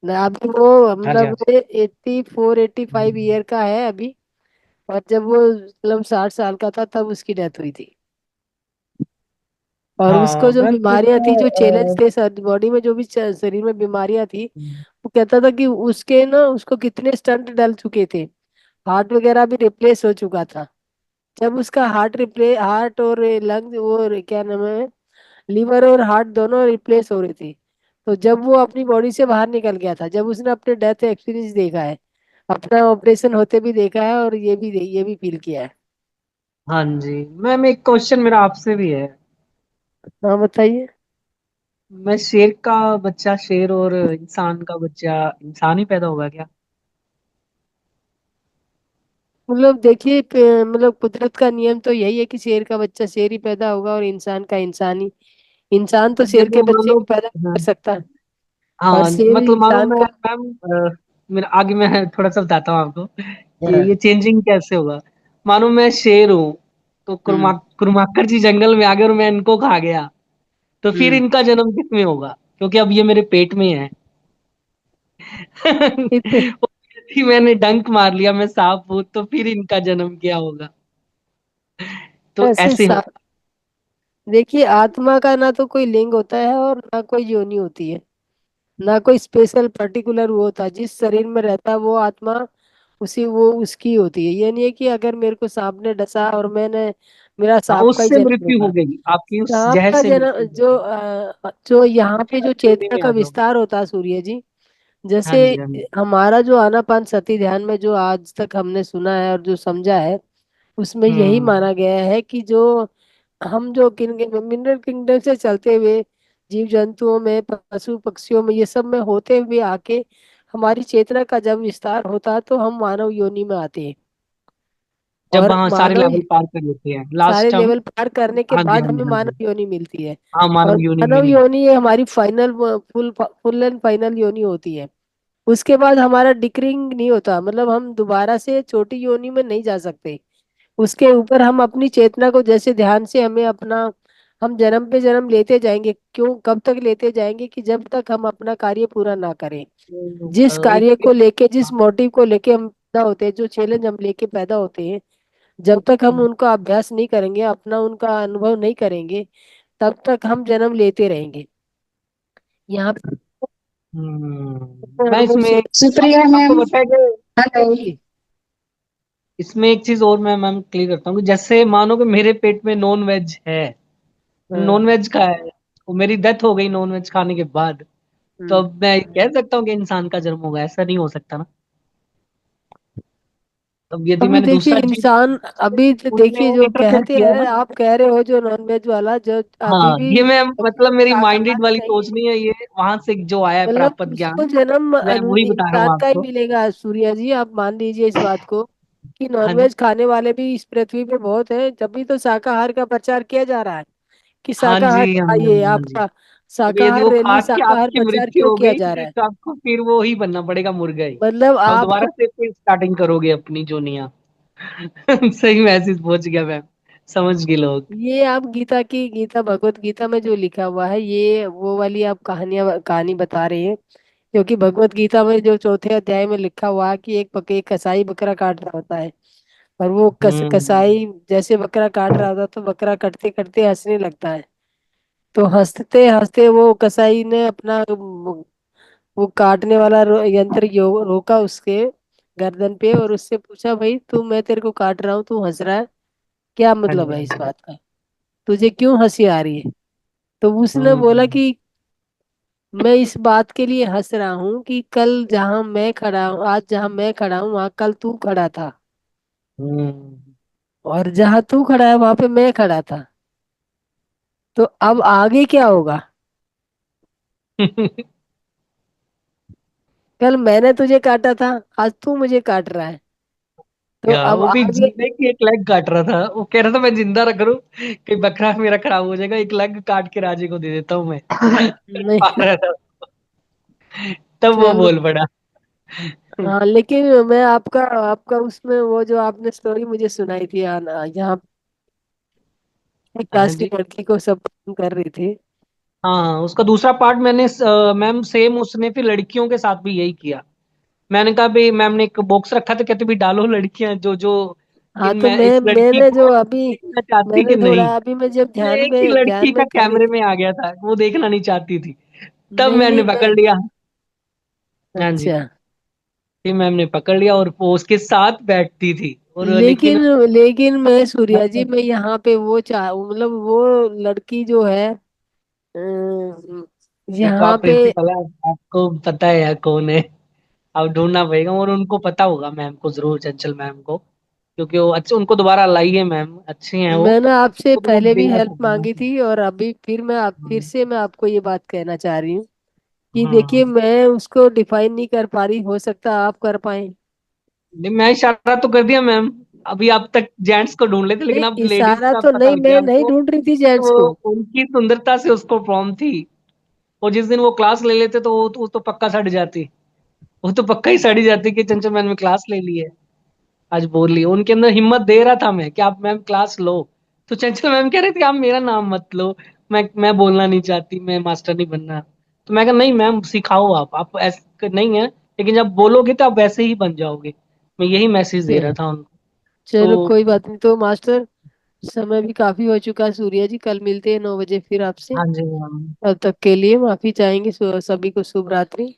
अभी वो हाँ जी हाँ मतलब जी। 84 85 ईयर का है अभी। और जब वो मतलब 60 साल का था तब उसकी डेथ हुई थी। और उसको हाँ जो मैम बीमारियां थी, जो चैलेंज क्योंकि थे बॉडी में, जो भी शरीर में बीमारियां थी, वो कहता था कि उसके ना उसको कितने स्टंट डल चुके थे, हार्ट वगैरह भी रिप्लेस हो चुका था। जब उसका हार्ट और लंग वो क्या नाम है, लीवर और हार्ट दोनों रिप्लेस हो रही थी, तो जब वो अपनी बॉडी से बाहर निकल गया था, जब उसने अपने डेथ एक्सपीरियंस देखा है, अपना ऑपरेशन होते भी देखा है और ये भी फील किया है। हाँ जी मैम एक क्वेश्चन मेरा आपसे भी है। हाँ बताइए। मैं शेर का बच्चा शेर और इंसान का बच्चा इंसान ही पैदा होगा क्या। मतलब देखिए मतलब कुदरत का नियम तो यही है कि शेर का बच्चा शेर ही पैदा होगा और इंसान का इंसान ही। इंसान तो शेर जैसे के मान बच्चे लो, को पैदा नहीं हाँ कर सकता और हाँ, शेर मतलब मानो इंसान मैं का। मैम, मेरा आगे मैं थोड़ा सा बताता हूँ आपको कि हाँ। ये चेंजिंग कैसे होगा। मानो मैं शेर हूँ, तो हम्म। कुरमाकर जी जंगल में आ गए और मैं इनको खा गया, तो फिर हम्म। इनका जन्म किस में होगा, क्योंकि अब ये मेरे पेट में है। इतने और यदि मैंने डंक मार लिया, मैं सांप हूँ, तो फिर इनका जन्म क्या होगा। तो ऐसे ऐसे हो। देखिए आत्मा का ना तो कोई लिंग होता है और ना कोई योनि होती है, ना कोई स्पेशल पर्टिकुलर वो होता है। जिस शरीर में रहता है वो आत्मा उसी वो उसकी होती है। ये नहीं है कि अगर मेरे को सांप ने डसा और मैंने मेरा हाँ, सांप का ही उससे जन्म मृत्यु हो होगा। गई, आपकी उस सांप जहर का से जन्म मृत्यु हो जो गई। जो यहाँ पे फिर जो आप योनि चेतना में का आ जाओगे। विस्तार होता है सूर्य जी, हाँ जैसे जी, हाँ जी। हमारा जो आनापान सती ध्यान में जो आज तक हमने सुना है और जो समझा है, उसमें यही हम्म। माना गया है कि जो हम जो मिनरल किंगडम से चलते हुए जीव जंतुओं में पशु पक्षियों में ये सब में होते हुए आके हमारी चेतना का जब विस्तार होता है तो हम मानव योनि में आते हैं। जब और हाँ सारे मानव लेवल पार कर लेते हैं सारे लास्ट हम। लेवल पार करने के हाँ जी, बाद हाँ जी, हमें हाँ जी। मानव योनि मिलती है। हाँ, और मानव योनि मानव मिली। योनि ये हमारी final full full and final योनि होती है। उसके बाद हमारा डिक्रिंग नहीं होता, मतलब हम दोबारा से छोटी योनि में नहीं जा सकते। उसके ऊपर हम अपनी चेतना को जैसे ध्यान से हमें अपना हम जन्म पे जन्म लेते जाएंगे। क्यों कब तक लेते जाएंगे कि जब तक हम अपना कार्य पूरा ना करें। जिस एक कार्य को एक लेके जिस मोटिव को लेके हम पैदा होते हैं, जो चैलेंज हम लेके पैदा होते हैं, जब तक हम उनका अभ्यास नहीं करेंगे, अपना उनका अनुभव नहीं करेंगे, तब तक हम जन्म लेते रहेंगे। यहाँ पे मैं अनुभव इसमें सुप्रिया आपको मैम। बताया हेलो। कि इसमें एक चीज और मैं मैम क्लियर करता हूँ कि जैसे मानो कि मेरे पेट में नॉन वेज है, हाँ। नॉन वेज का है, वो मेरी डेथ हो गई नॉन वेज खाने के बाद, तो हम्म। अब मैं कह सकता हूँ कि इंसान का जन्म होगा? ऐसा नहीं हो सकता ना। तब यदि अभी मैंने देखिए दूसरा जीव इंसान अभी तो उसमें देखिए वो जो इंटरफेयर कहते किया है हैं, ना। आप कह रहे हो जो नॉनवेज वाला जो अभी हाँ, भी ये मैं अभी मतलब जो मेरी शाकाहार माइंडेड वाली नहीं सोच है, नहीं है, ये वहां से जो आया है मतलब प्राप्त उसको ज्ञान, जन्म मैं वही बता रहा हूँ इंसान का ही आपको। मिलेगा सूर्या जी। आप मान लीजिए इस बात को कि हाँ जी, नॉनवेज खाने वाले भी इस पृथ्वी पे बहुत हैं, तभी तो शाकाहार का प्रचार किया जा रहा है कि हाँ शाकाहार जी, हाँ जी, हाँ खाइए। जी, हाँ जी। आपका अब यदि शाकाहार वो खा रैली के शाकाहार आपकी प्रचार मृत्यु क्यों हो किया गई, जा रहा है? तो आपको फिर वो ही बनना पड़ेगा मुर्गा ही। मतलब अब दोबारा आपको से फिर स्टार्टिंग करोगे अपनी जोनिया। सही मैसेज पहुंच गया मैम, समझ गए लोग। ये आप गीता भगवत गीता में जो लिखा हुआ है ये वो वाली आप कहानी बता रहे हैं। क्योंकि भगवत गीता में जो चौथे अध्याय में लिखा हुआ है कि एक कसाई बकरा काट रहा होता है और वो हम्म। कसाई जैसे बकरा काट रहा था तो बकरा कटते कटते हंसने लगता है। तो हंसते हंसते वो कसाई ने अपना वो काटने वाला यंत्र रोका उसके गर्दन पे और उससे पूछा, भाई तू मैं तेरे को काट रहा हूँ तू हंस रहा है, क्या हाँ मतलब जी, है हाँ इस जी। बात का? तुझे क्यों हंसी आ रही है? तो उसने बोला हम्म। कि मैं इस बात के लिए हंस रहा हूँ कि कल जहाँ मैं खड़ा हूँ, आज जहाँ मैं खड़ा हूँ वहाँ कल तू खड़ा था, हम्म। और जहाँ तू खड़ा है वहां पे मैं खड़ा था। तो अब आगे क्या होगा? कल मैंने तुझे काटा था, आज तू मुझे काट रहा है। तो या अब वो भी आगे जीने की एक लेग काट रहा था, वो कह रहा था मैं जिंदा रख रू, कहीं बकरा मेरा खराब हो जाएगा, एक लेग काट के राजे को दे देता हूँ मैं। आ नहीं। रहा था, तब वो चलो। बोल पड़ा। हाँ लेकिन मैं आपका आपका उसमें वो जो आपने स्टोरी मुझे सुनाई थी यहाँ एक हाँ कास्ट की जी। लड़की को सब कर रही थी। हाँ, उसका दूसरा पार्ट मैंने मैम सेम उसने फिर लड़कियों के साथ भी यही किया। मैंने कहा भी मैम ने एक बॉक्स रखा था, कहते भी डालो लड़कियां जो जो हाँ तो मैं इस लड़की मैंने जो को अभी देखना चाहती कि मैंने नहीं। थोड़ा अभी मैं जब मैं ध्यान एक ही में लड़की का कर रही कैमरे थी। में आ गया था, वो देखना नहीं चाहती थी, तब नहीं मैंने नहीं मैं पकड़ लिया। हाँ जी, अच्छा। फिर मैम ने पकड़ लिया और वो उसके साथ बैठती थी और लेकिन लेकिन लेकिन मैं सूर्या जी मैं यहाँ पे वो मतलब वो लड़की जो है ये तो यहाँ आप पे प्रिंसिपल है, आपको पता है यार कौन है। अब ढूंढना पड़ेगा, और उनको पता होगा मैम को जरूर, चंचल मैम को, क्योंकि वो अच्छे, उनको दोबारा लाइए मैम, अच्छी हैं वो, मैंने आपसे तो वो पहले भी देना हेल्प चाहिए मांगी ना। थी और अभी फिर हम्म। से मैं आपको ये बात कहना चाह रही हूँ कि देखिए हम्म। मैं उसको डिफाइन नहीं कर पा रही, हो सकता आप कर पाए। नहीं, मैं इशारा तो कर दिया मैम। अभी आप तक जेंट्स को ढूंढ लेते, लेकिन नहीं, अब लेडीज इशारा का तो पता नहीं, लग गया मैं नहीं हमको। ढूंढ रही थी जेंट्स तो को। उनकी सुंदरता से उसको प्रॉम थी। और जिस दिन वो क्लास ले लेते तो वो तो पक्का सड़ जाती। वो तो पक्का ही सड़ी जाती कि चंचल मैम ने क्लास ले ली है। आज बोल लिया, उनके अंदर हिम्मत दे रहा था मैं कि आप मैम क्लास लो। तो चंचल मैम कह रही थी आप मेरा नाम मत लो, मैं बोलना नहीं चाहती, मैं मास्टर नहीं बनना। तो मैं कहा नहीं मैम, सिखाओ आप ऐसे नहीं है, लेकिन जब बोलोगे तो आप वैसे ही बन जाओगे। मैं यही मैसेज दे रहा था उनको। चलो तो कोई बात नहीं। तो मास्टर, समय भी काफी हो चुका है। सूर्या जी, कल मिलते हैं 9 बजे फिर आपसे। हाँ जी मैम। तब तक के लिए माफी चाहेंगे। सभी को शुभ रात्रि।